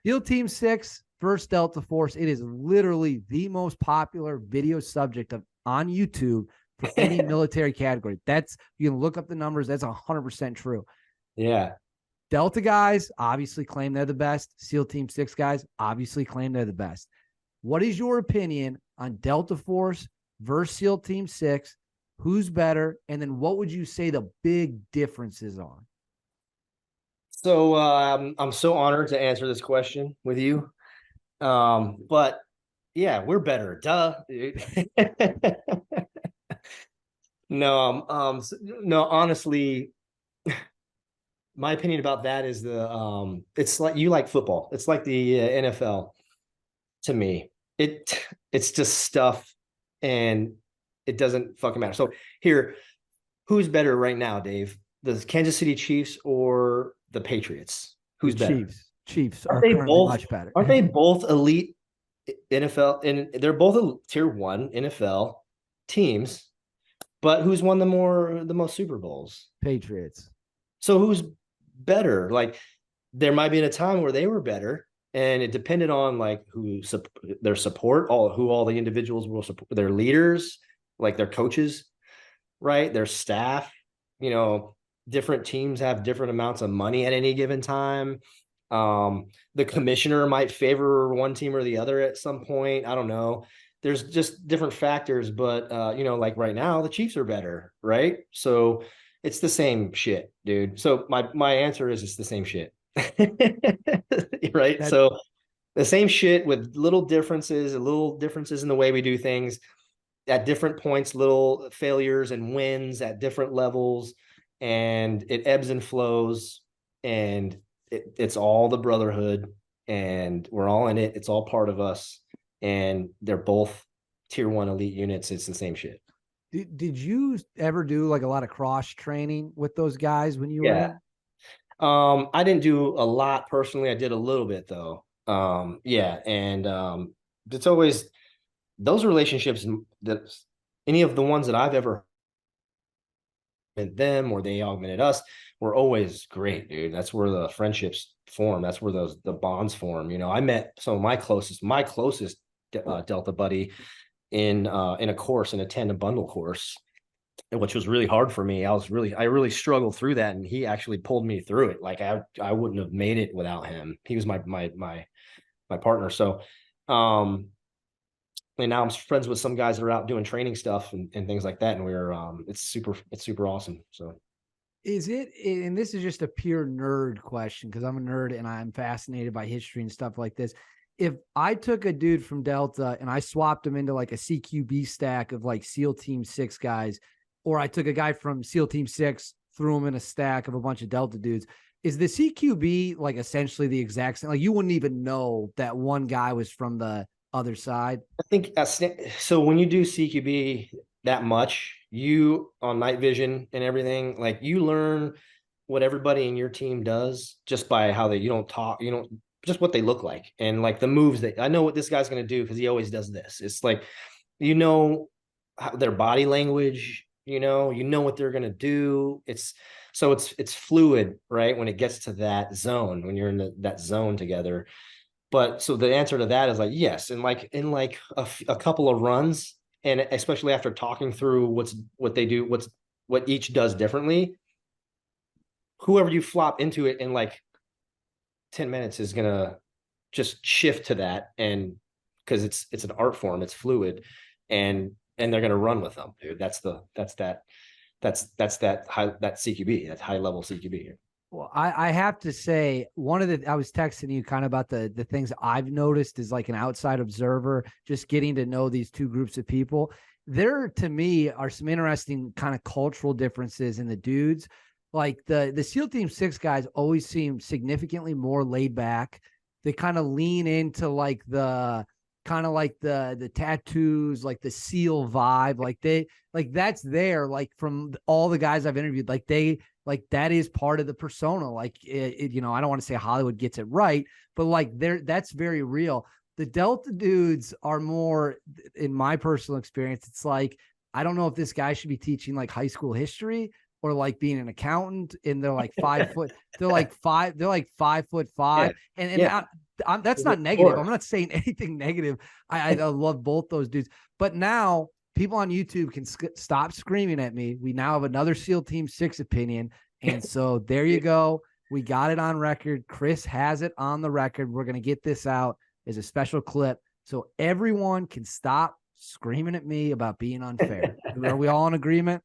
SEAL Team 6 versus Delta Force. It is literally the most popular video subject on YouTube for any military category. You can look up the numbers. That's 100% true. Yeah. Delta guys obviously claim they're the best. SEAL Team 6 guys obviously claim they're the best. What is your opinion on Delta Force versus SEAL Team 6? Who's better? And then what would you say the big differences are? So I'm so honored to answer this question with you. But yeah, we're better. Duh. No, honestly, my opinion about that is it's like you like football. It's like the NFL to me. It's just stuff, and it doesn't fucking matter. So here, who's better right now, Dave? The Kansas City Chiefs or the Patriots? Who's better? Chiefs are currently much better. Aren't they both elite NFL? And they're both tier 1 NFL teams. But who's won the most Super Bowls? Patriots. So who's better? Like, there might be a time where they were better, and it depended on like their support, who all the individuals will support, their leaders, like their coaches, right? Their staff. Different teams have different amounts of money at any given time. The commissioner might favor one team or the other at some point. I don't know. There's just different factors, but like right now, the Chiefs are better, right? So it's the same shit, dude. So my answer is it's the same shit. Right? So the same shit with little differences in the way we do things at different points, little failures and wins at different levels, and it ebbs and flows, and it's all the Brotherhood, and we're all in it. It's all part of us. And they're both tier 1 elite units. It's the same shit. Did you ever do like a lot of cross training with those guys when you were in? I didn't do a lot personally. I did a little bit though. And it's always those relationships that any of the ones that I've ever met them or they augmented us were always great, dude. That's where the friendships form. That's where the bonds form. I met some of my closest Delta buddy in a course, in a tandem bundle course, which was really hard for me. I really struggled through that, and he actually pulled me through it. Like I wouldn't have made it without him. He was my partner. So and now I'm friends with some guys that are out doing training stuff and things like that, and we're it's super awesome. So is it, and this is just a pure nerd question because I'm a nerd and I'm fascinated by history and stuff like this. If I took a dude from Delta and I swapped him into like a CQB stack of like SEAL Team 6 guys, or I took a guy from SEAL Team 6, threw him in a stack of a bunch of Delta dudes, is the CQB like essentially the exact same? Like you wouldn't even know that one guy was from the other side? I think so. When you do CQB that much, you on night vision and everything, like you learn what everybody in your team does just by how you don't talk, just what they look like and like the moves that I know what this guy's going to do because he always does this. It's like, their body language, what they're going to do. It's fluid, right? When it gets to that zone, when you're in that zone together. But so the answer to that is like, yes. And like in like a couple of runs, and especially after talking through what they do, what each does differently, whoever you flop into it in like 10 minutes is going to just shift to that. And because it's an art form, it's fluid, and they're going to run with them, dude. That's that high, that CQB, that high level CQB. Well, I have to say, I was texting you kind of about the things I've noticed as like an outside observer, just getting to know these two groups of people. There, to me, are some interesting kind of cultural differences in the dudes. Like the SEAL Team 6 guys always seem significantly more laid back. They kind of lean into like the tattoos, like the SEAL vibe, like that's there, like from all the guys I've interviewed, like that is part of the persona. Like I don't want to say Hollywood gets it right, but like that's very real. The Delta dudes are more, in my personal experience, it's like, I don't know if this guy should be teaching like high school history or like being an accountant, and they're like 5 foot, they're like 5'5", Yeah. and that's not negative. I'm not saying anything negative. I love both those dudes, but now people on YouTube can stop screaming at me. We now have another SEAL Team 6 opinion, and so there you go. We got it on record. Chris has it on the record. We're gonna get this out as a special clip so everyone can stop screaming at me about being unfair. Are we all in agreement?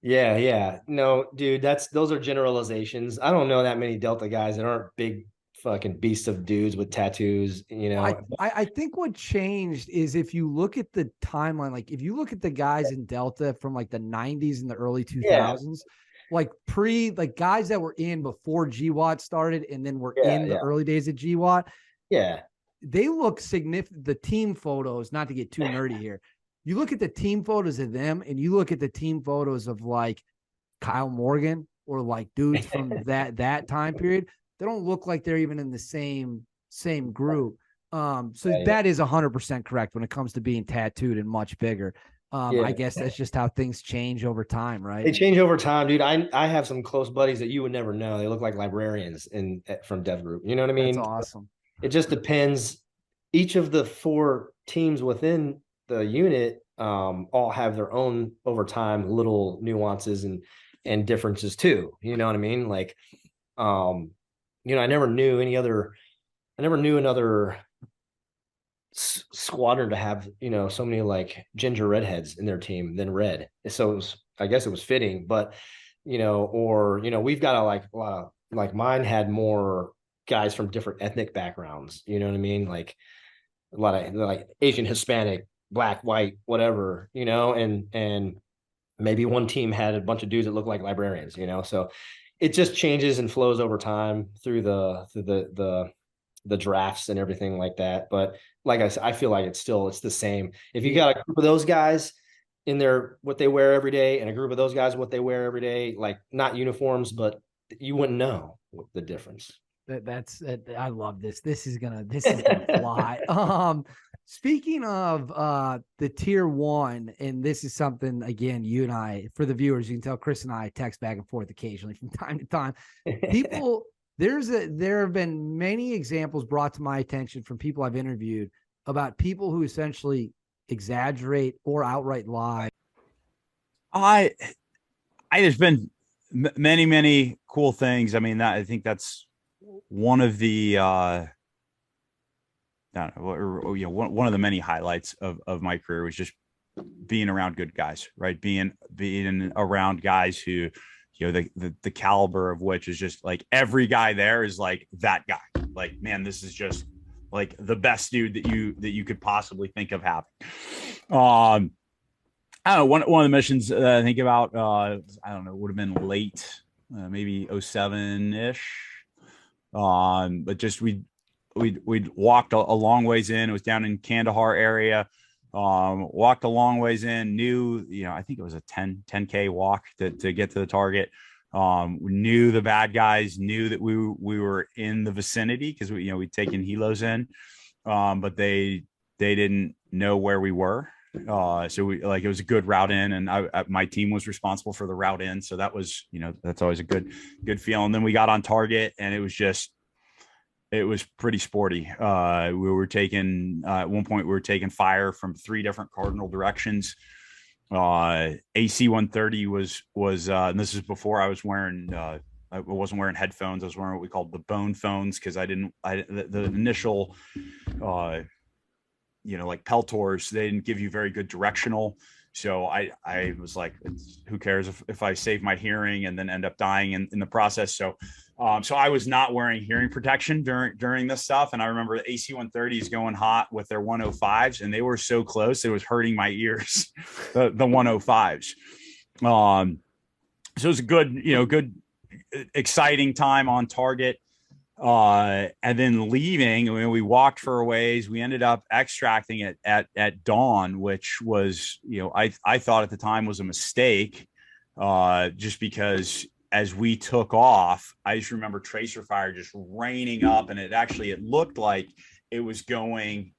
Yeah. No, dude, those are generalizations. I don't know that many Delta guys that aren't big fucking beasts of dudes with tattoos, I think what changed is if you look at the timeline, like if you look at the guys in Delta from like the 90s and the early 2000s, like guys that were in before GWAT started and then were in the early days of GWAT. Yeah. They look significant. The team photos, not to get too nerdy here, you look at the team photos of them and you look at the team photos of like Kyle Morgan or like dudes from that time period, they don't look like they're even in the same group. That is 100% correct when it comes to being tattooed and much bigger. I guess that's just how things change over time, right? They change over time, dude. I have some close buddies that you would never know. They look like librarians from DEVGRU. You know what I mean? That's awesome. It just depends. Each of the 4 teams within the unit all have their own over time little nuances and differences too. You know what I mean? Like, I never knew another squadron to have so many like ginger redheads in their team than red. So I guess it was fitting, but we've got a lot of, like mine had more guys from different ethnic backgrounds. You know what I mean? Like a lot of like Asian, Hispanic, black, white, whatever. And maybe one team had a bunch of dudes that look like librarians. So it just changes and flows over time through the drafts and everything like that. But like I said, I feel like it's the same. If you got a group of those guys in their what they wear every day and a group of those guys what they wear every day, like not uniforms, but you wouldn't know the difference. I love this. This is gonna fly. Speaking of the tier 1, and this is something again, you and I, for the viewers, you can tell Chris and I text back and forth occasionally from time to time. People, there have been many examples brought to my attention from people I've interviewed about people who essentially exaggerate or outright lie. There's been many cool things. I mean, I think that's one of the one of the many highlights of my career was just being around good guys, right? Being around guys who, the caliber of which is just like every guy there is like that guy. Like, man, this is just like the best dude that you could possibly think of having. I don't know, one of the missions that I think about, I don't know, would have been late, maybe 07-ish. But just we we'd walked a long ways in. It was down in Kandahar area. Walked a long ways in, knew, I think it was a 10K walk to get to the target. We knew the bad guys, knew that we were in the vicinity because we'd taken helos in, but they didn't know where we were. So it was a good route in, and my team was responsible for the route in. So that was, that's always a good feeling. Then we got on target, and it was pretty sporty. At one point we were taking fire from 3 different cardinal directions. AC 130 was and this is before I was wearing, I wasn't wearing headphones. I was wearing what we called the bone phones, because the initial, like Peltors, they didn't give you very good directional. So I was like, who cares if I save my hearing and then end up dying in the process. So I was not wearing hearing protection during this stuff. And I remember the AC 130s going hot with their 105s, and they were so close, it was hurting my ears, the 105s. So it was a good, exciting time on target. And then leaving, we walked for a ways. We ended up extracting it at dawn, which was, I thought at the time was a mistake, just because as we took off, I just remember tracer fire just raining up, and it looked like it was going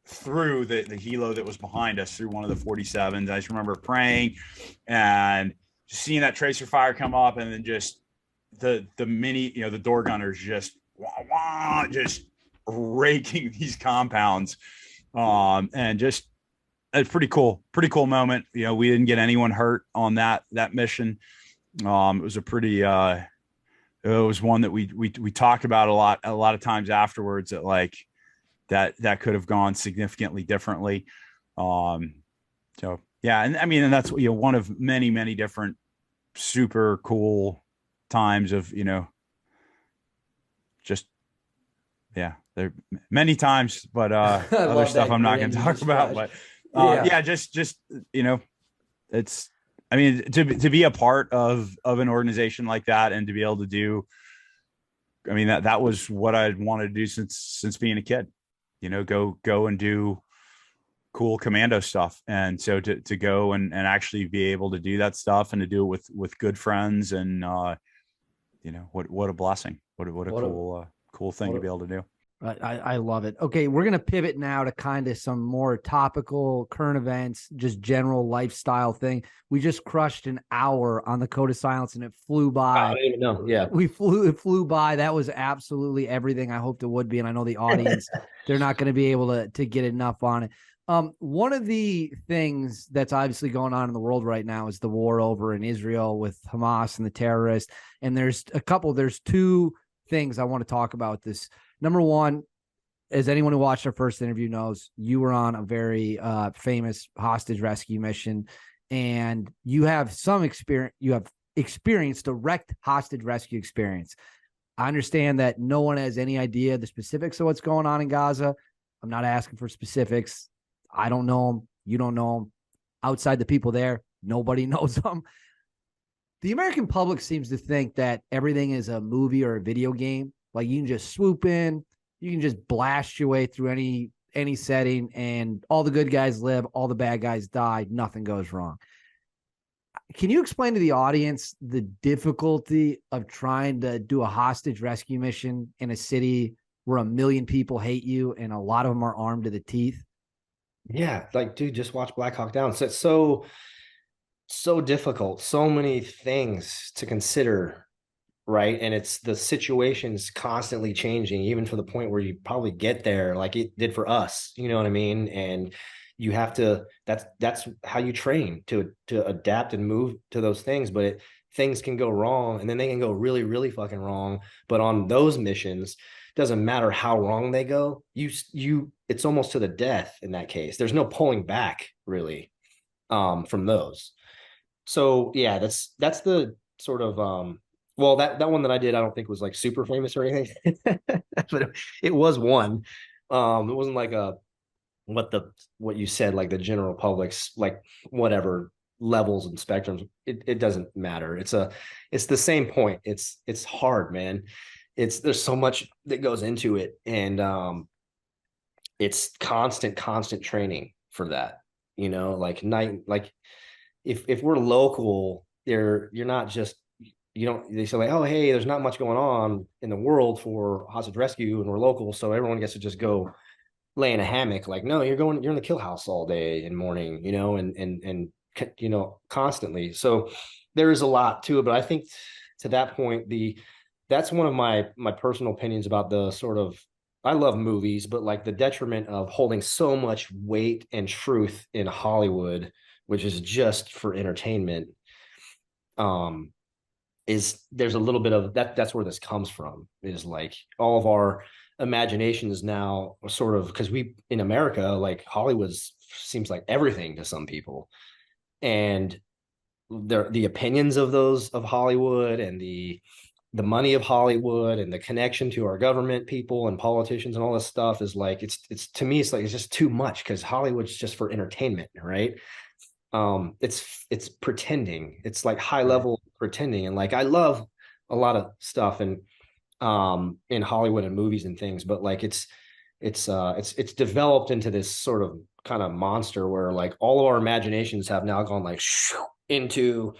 through the helo that was behind us, through one of the 47s. I just remember praying and just seeing that tracer fire come up, and then just the mini, the door gunners just raking these compounds, and just a pretty cool moment. We didn't get anyone hurt on that mission. It was a pretty it was one that we talked about a lot of times afterwards, that could have gone significantly differently. So yeah, and I mean, and that's one of many different super cool times of just, yeah, there many times, but other stuff I'm not going to talk about. But just it's, I mean, to be a part of an organization like that, and to be able to do, I mean, that was what I'd wanted to do since being a kid. Go and do cool commando stuff. And so to go and actually be able to do that stuff, and to do it with good friends, and what a blessing. What a cool thing to be able to do. I love it. Okay, we're going to pivot now to kind of some more topical current events, just general lifestyle thing. We just crushed an hour on the Code of Silence, and it flew by. I don't even know. Yeah. It flew by. That was absolutely everything I hoped it would be. And I know the audience, they're not going to be able to get enough on it. One of the things that's obviously going on in the world right now is the war over in Israel with Hamas and the terrorists. And there's two things I want to talk about this. Number one, as anyone who watched our first interview knows, you were on a very famous hostage rescue mission, and you have some experience. You have experienced direct hostage rescue experience. I understand that no one has any idea the specifics of what's going on in Gaza. I'm not asking for specifics. I don't know them. You don't know them. Outside the people there, nobody knows them. The American public seems to think that everything is a movie or a video game. Like, you can just swoop in, you can just blast your way through any setting, and all the good guys live, all the bad guys die, nothing goes wrong. Can you explain to the audience the difficulty of trying to do a hostage rescue mission in a city where 1 million people hate you and a lot of them are armed to the teeth? Yeah, dude, just watch Black Hawk Down. So it's so difficult, so many things to consider, right? And it's the situation's constantly changing, even to the point where you probably get there like it did for us, you know what I mean? And you have to, that's how you train to adapt and move to those things. But things can go wrong, and then they can go really, really fucking wrong. But on those missions, doesn't matter how wrong they go, it's almost to the death in that case. There's no pulling back really from those. So yeah, that's the sort of well, that one that I did, I don't think was like super famous or anything, but it was one. It wasn't like what you said, like the general public's like whatever levels and spectrums. It doesn't matter. It's the same point. It's hard, man. there's so much that goes into it, and it's constant training for that. Like if we're local, you're not just, you don't, they say like, oh, hey, there's not much going on in the world for hostage rescue and we're local, so everyone gets to just go lay in a hammock. Like, no, you're in the kill house all day and morning, and constantly. So there is a lot to it, but I think to that point, that's one of my personal opinions about the sort of, I love movies, but like the detriment of holding so much weight and truth in Hollywood, which is just for entertainment, is there's a little bit of that. That's where this comes from, is like all of our imaginations now sort of, because we in America, like Hollywood seems like everything to some people, and the opinions of those of Hollywood, and the money of Hollywood, and the connection to our government people and politicians and all this stuff is like, it's to me, it's like, it's just too much, because Hollywood's just for entertainment, right? It's pretending. It's like high level pretending. And like, I love a lot of stuff and in Hollywood and movies and things, but like it's developed into this sort of kind of monster where like all of our imaginations have now gone like into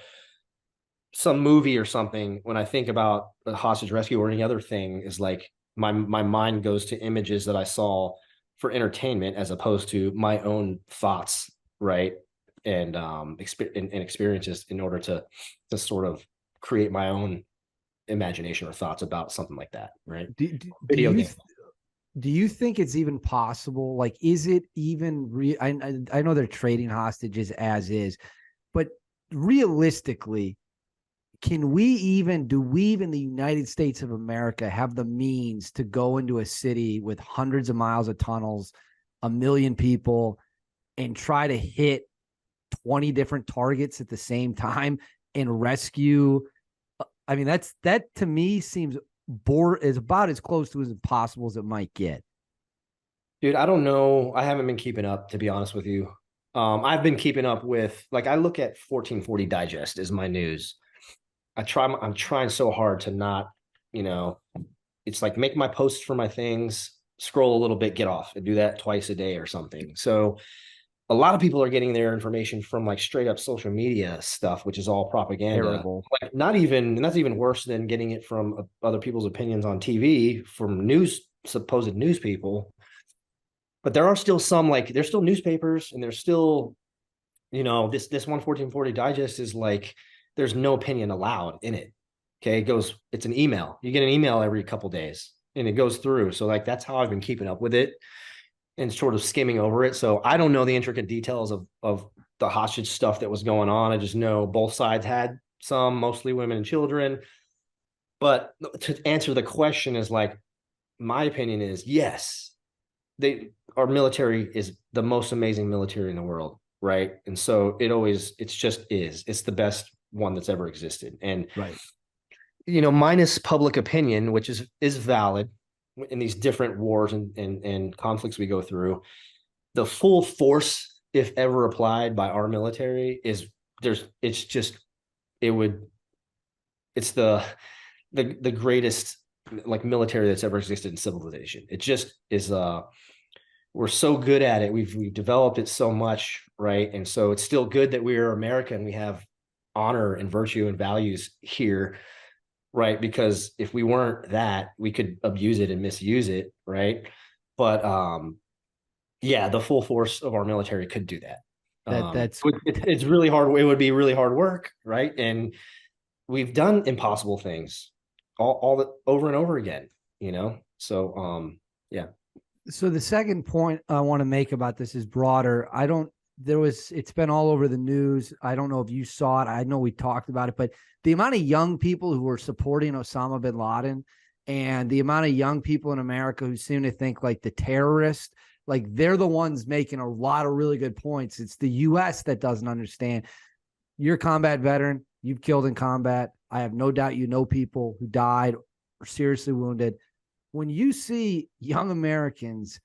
some movie or something. When I think about a hostage rescue or any other thing, is like my mind goes to images that I saw for entertainment as opposed to my own thoughts, right? And experiences in order to sort of create my own imagination or thoughts about something like that, right? Do you think it's even possible? Like, is it even I know they're trading hostages as is, but realistically, do we in the United States of America have the means to go into a city with hundreds of miles of tunnels, 1 million people, and try to hit 20 different targets at the same time and rescue? I mean, that to me seems is about as close to as impossible as it might get. Dude, I don't know. I haven't been keeping up, to be honest with you. I've been keeping up with, like, I look at 1440 Digest as my news. I'm trying so hard to not, it's like make my posts for my things, scroll a little bit, get off, and do that twice a day or something. So a lot of people are getting their information from like straight up social media stuff, which is all propaganda. Terrible. Like, and that's even worse than getting it from other people's opinions on TV, from supposed news people. But there are still some, like, there's still newspapers, and there's still, this 1440 Digest is like, there's no opinion allowed in it. Okay, it's an email. You get an email every couple days, and it goes through. So like, that's how I've been keeping up with it and sort of skimming over it. So I don't know the intricate details of the hostage stuff that was going on. I just know both sides had some, mostly women and children. But to answer the question is like, my opinion is yes, our military is the most amazing military in the world, right? And so it's the best one that's ever existed. And right, minus public opinion, which is valid in these different wars and conflicts we go through, the full force, if ever applied by our military, it's the greatest like military that's ever existed in civilization. It just is. We're so good at it. We've developed it so much, right? And so it's still good that we're American. We have honor and virtue and values here, right? Because if we weren't that, we could abuse it and misuse it, right? But the full force of our military could do that. It's really hard. It would be really hard work, right? And we've done impossible things all over and over again, So yeah. So the second point I want to make about this is broader. It's been all over the news. I don't know if you saw it. I know we talked about it, but the amount of young people who are supporting Osama bin Laden, and the amount of young people in America who seem to think like the terrorists, like they're the ones making a lot of really good points. It's the U.S. that doesn't understand. You're a combat veteran. You've killed in combat. I have no doubt you know people who died or seriously wounded. When you see young Americans,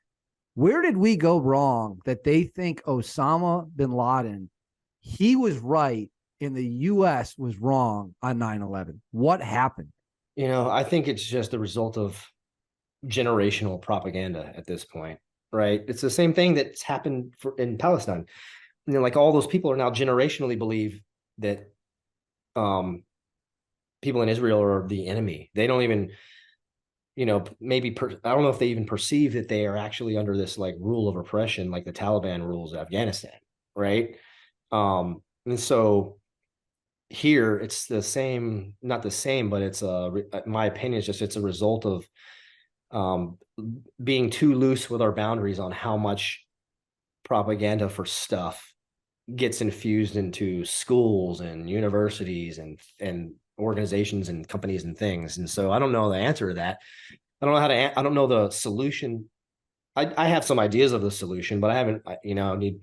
where did we go wrong that they think Osama bin Laden, he was right and the U.S. was wrong on 9/11? What happened? I think it's just a result of generational propaganda at this point, right? It's the same thing that's happened in Palestine. Like all those people are now generationally believe that people in Israel are the enemy. They don't even, maybe I don't know if they even perceive that they are actually under this like rule of oppression, like the Taliban rules Afghanistan, right? And so here it's the same, not the same, but it's my opinion is just it's a result of being too loose with our boundaries on how much propaganda for stuff gets infused into schools and universities and organizations and companies and things. And so I don't know the answer to that. I don't know I don't know the solution. I have some ideas of the solution, but I haven't, need,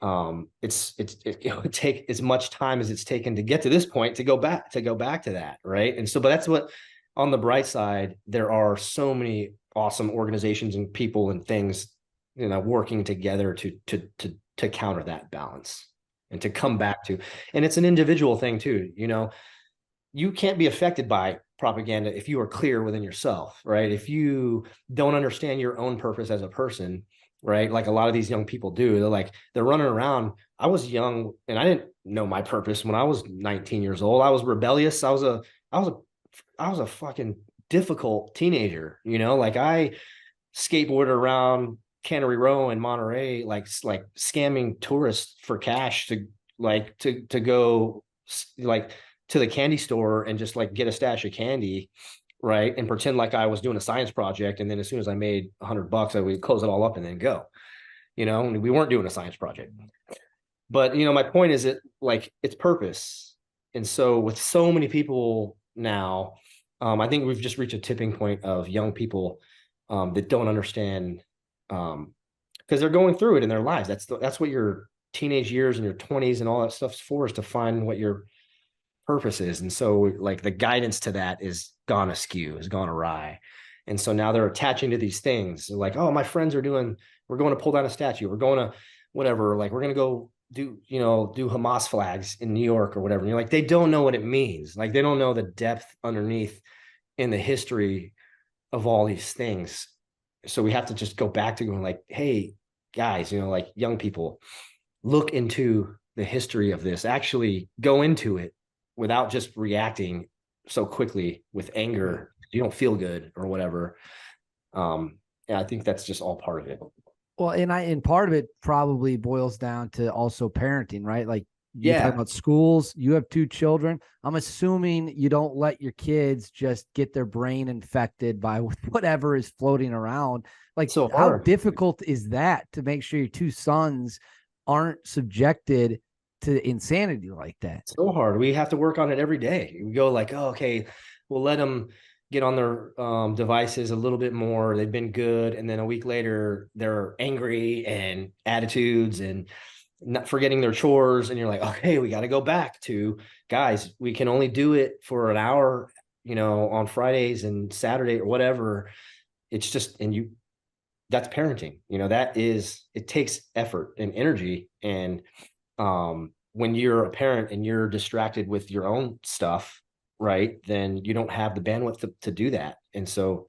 it would take as much time as it's taken to get to this point to go back to that. Right. And so, but that's what, on the bright side, there are so many awesome organizations and people and things, working together to counter that balance and to come back to, and it's an individual thing too. You can't be affected by propaganda if you are clear within yourself, right? If you don't understand your own purpose as a person, right? Like a lot of these young people do, they're running around. I was young and I didn't know my purpose when I was 19 years old. I was rebellious. I was a fucking difficult teenager, like I skateboarded around Cannery Row in Monterey, like scamming tourists for cash to go like to the candy store and just like get a stash of candy, right? And pretend like I was doing a science project. And then as soon as I made $100, I would close it all up and then go, we weren't doing a science project. But, my point is that like it's purpose. And so with so many people now, I think we've just reached a tipping point of young people that don't understand because they're going through it in their lives. That's what your teenage years and your 20s and all that stuff's for, is to find what your purpose is. And so like the guidance to that is gone askew, has gone awry. And so now they're attaching to these things. They're like, oh, my friends we're going to pull down a statue. We're going to whatever, like we're going to go do Hamas flags in New York or whatever. And you're like, they don't know what it means. Like they don't know the depth underneath in the history of all these things. So we have to just go back to going like, hey guys, like young people, look into the history of this, actually go into it without just reacting so quickly with anger. You don't feel good or whatever. I think that's just all part of it. Well, and part of it probably boils down to also parenting, right? Like you talk about schools, you have 2 children. I'm assuming you don't let your kids just get their brain infected by whatever is floating around. Like so how difficult is that to make sure your 2 sons aren't subjected to insanity like that? So hard. We have to work on it every day. We go like, oh, okay, we'll let them get on their devices a little bit more. They've been good. And then a week later, they're angry and attitudes and not forgetting their chores. And you're like, okay, we got to go back to, guys, we can only do it for an hour, on Fridays and Saturday or whatever. It's just, that's parenting, it takes effort and energy. And when you're a parent and you're distracted with your own stuff, right, then you don't have the bandwidth to do that. And so,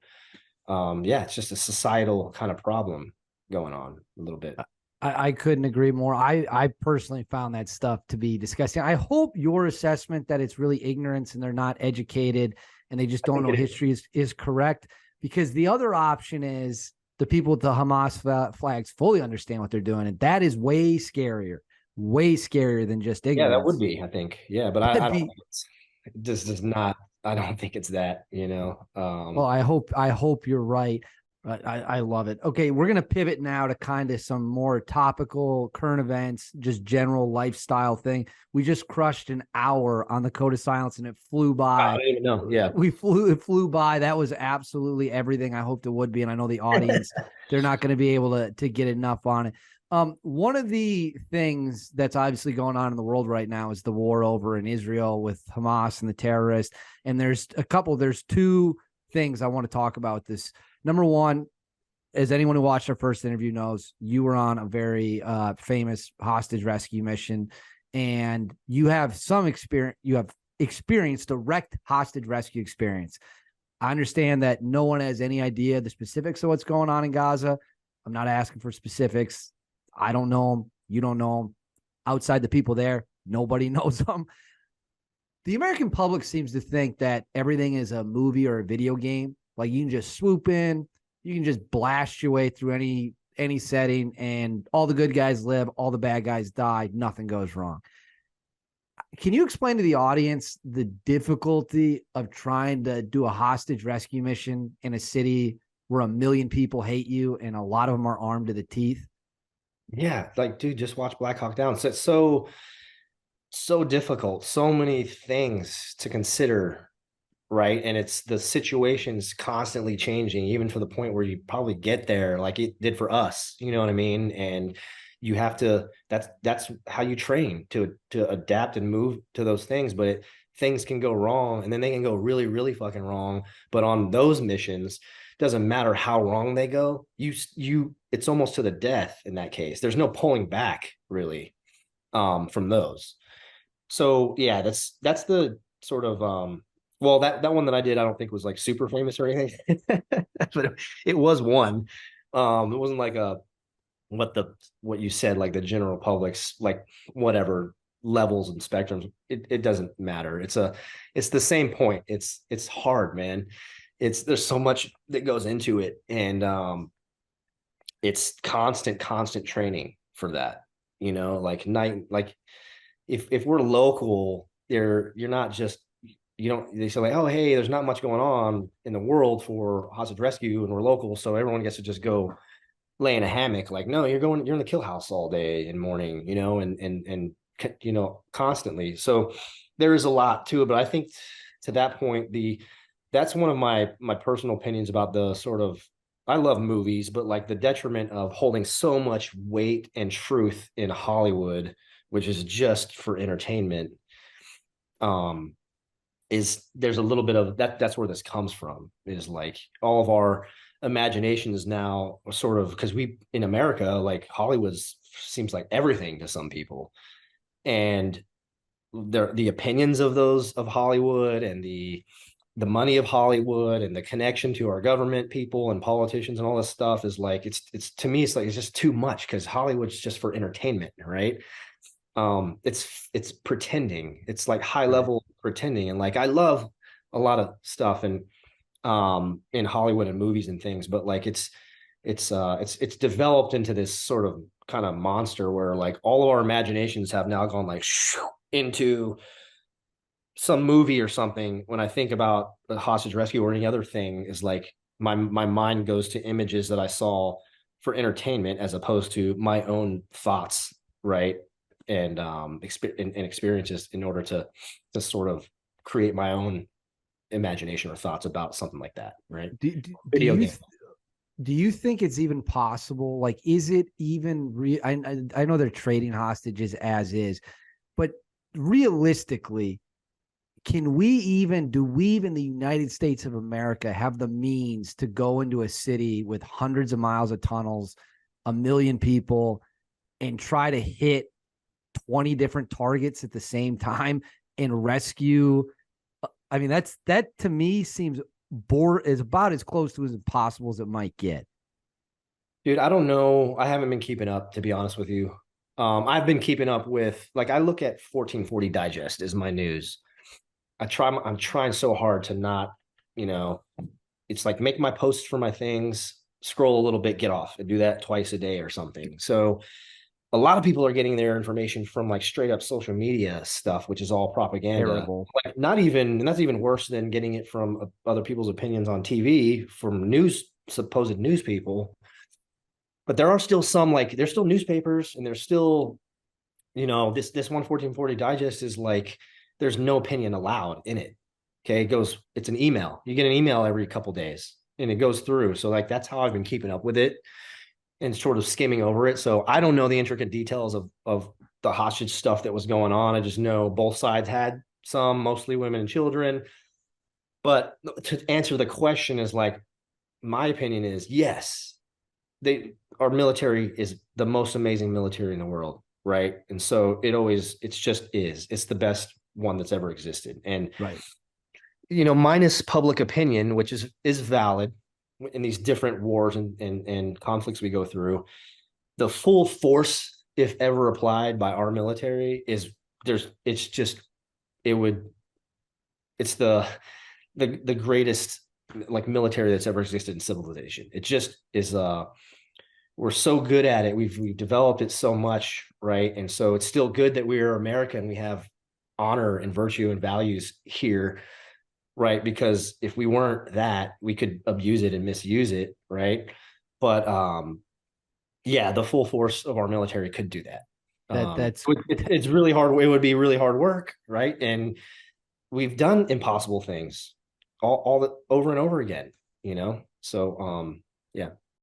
it's just a societal kind of problem going on a little bit. I couldn't agree more. I personally found that stuff to be disgusting. I hope your assessment that it's really ignorance and they're not educated and they just don't know history is correct, because the other option is the people with the Hamas flags fully understand what they're doing. And that is way scarier than just ignorance. Yeah, that would be, I think. Yeah, but I don't think it's just does not. I don't think it's that, Well, I hope you're right. I love it. Okay, we're going to pivot now to kind of some more topical current events, just general lifestyle thing. We just crushed an hour on the Code of Silence and it flew by. I didn't even know. Yeah. It flew by. That was absolutely everything I hoped it would be. And I know the audience, they're not going to be able to get enough on it. One of the things that's obviously going on in the world right now is the war over in Israel with Hamas and the terrorists. And there's 2 things I want to talk about this. Number one, as anyone who watched our first interview knows, you were on a very famous hostage rescue mission, and you have some experience. You have experience, direct hostage rescue experience. I understand that no one has any idea the specifics of what's going on in Gaza. I'm not asking for specifics. I don't know them. You don't know them. Outside the people there, nobody knows them. The American public seems to think that everything is a movie or a video game. Like you can just swoop in, you can just blast your way through any setting, and all the good guys live, all the bad guys die, nothing goes wrong. Can you explain to the audience the difficulty of trying to do a hostage rescue mission in a city where 1 million people hate you and a lot of them are armed to the teeth? Yeah, like, dude, just watch Black Hawk Down. So it's so difficult, so many things to consider, right? And it's the situation's constantly changing, even to the point where you probably get there like it did for us, you know what I mean? And you have to, that's how you train to adapt and move to those things. But things can go wrong, and then they can go really, really fucking wrong. But on those missions, doesn't matter how wrong they go, it's almost to the death in that case. There's no pulling back really from those. So yeah, that's the sort of well, that one that I did, I don't think was like super famous or anything, but it was one. It wasn't like what you said, like the general public's like whatever levels and spectrums. It doesn't matter. It's the same point. It's hard, man. There's so much that goes into it, and it's constant training for that. You know, like if we're local, you're not just, you don't, they say like, oh, hey, there's not much going on in the world for hostage rescue and we're local, so everyone gets to just go lay in a hammock. Like, no, you're in the kill house all day and morning, you know, and you know, constantly. So there is a lot to it, but I think to that point, that's one of my personal opinions about the sort of, I love movies, but like the detriment of holding so much weight and truth in Hollywood, which is just for entertainment, is there's a little bit of that's where this comes from, is like all of our imaginations now are sort of, because we in America, like Hollywood seems like everything to some people, and the opinions of those of Hollywood and the money of Hollywood and the connection to our government people and politicians and all this stuff is like, it's to me, it's like, it's just too much, because Hollywood's just for entertainment, right? It's pretending. It's like high level pretending. And like, I love a lot of stuff in Hollywood and movies and things, but like it's developed into this sort of kind of monster where like all of our imaginations have now gone like into some movie or something. When I think about a hostage rescue or any other thing, is like my mind goes to images that I saw for entertainment as opposed to my own thoughts, right? And experiences in order to sort of create my own imagination or thoughts about something like that, right? Do you think it's even possible? Like, is it even I know they're trading hostages as is, but realistically, do we even the United States of America have the means to go into a city with hundreds of miles of tunnels, 1 million people, and try to hit 20 different targets at the same time and rescue? I mean, that to me seems is about as close to as impossible as it might get. Dude, I don't know. I haven't been keeping up, to be honest with you. I've been keeping up with, like, I look at 1440 Digest as my news. I'm trying so hard to not, you know, it's like make my posts for my things, scroll a little bit, get off, and do that twice a day or something. So a lot of people are getting their information from like straight up social media stuff, which is all propaganda. Terrible. Like, and that's even worse than getting it from other people's opinions on TV, from supposed news people. But there are still some, like, there's still newspapers, and there's still, you know, this 1440 Digest is like, there's no opinion allowed in it. Okay, it's an email. You get an email every couple days, and it goes through. So like, that's how I've been keeping up with it and sort of skimming over it. So I don't know the intricate details of the hostage stuff that was going on. I just know both sides had some, mostly women and children. But to answer the question is like, my opinion is yes, our military is the most amazing military in the world, right? And so it's the best one that's ever existed. And Right. minus public opinion, which is valid in these different wars and conflicts we go through, the full force, if ever applied by our military, it's the greatest like military that's ever existed in civilization. It just is we're so good at it. We've developed it so much, right? And so it's still good that we're American. We have honor and virtue and values here, right? Because if we weren't that, we could abuse it and misuse it, right? But yeah, the full force of our military could do that. It's really hard. It would be really hard work, right? And we've done impossible things all over and over again, So yeah.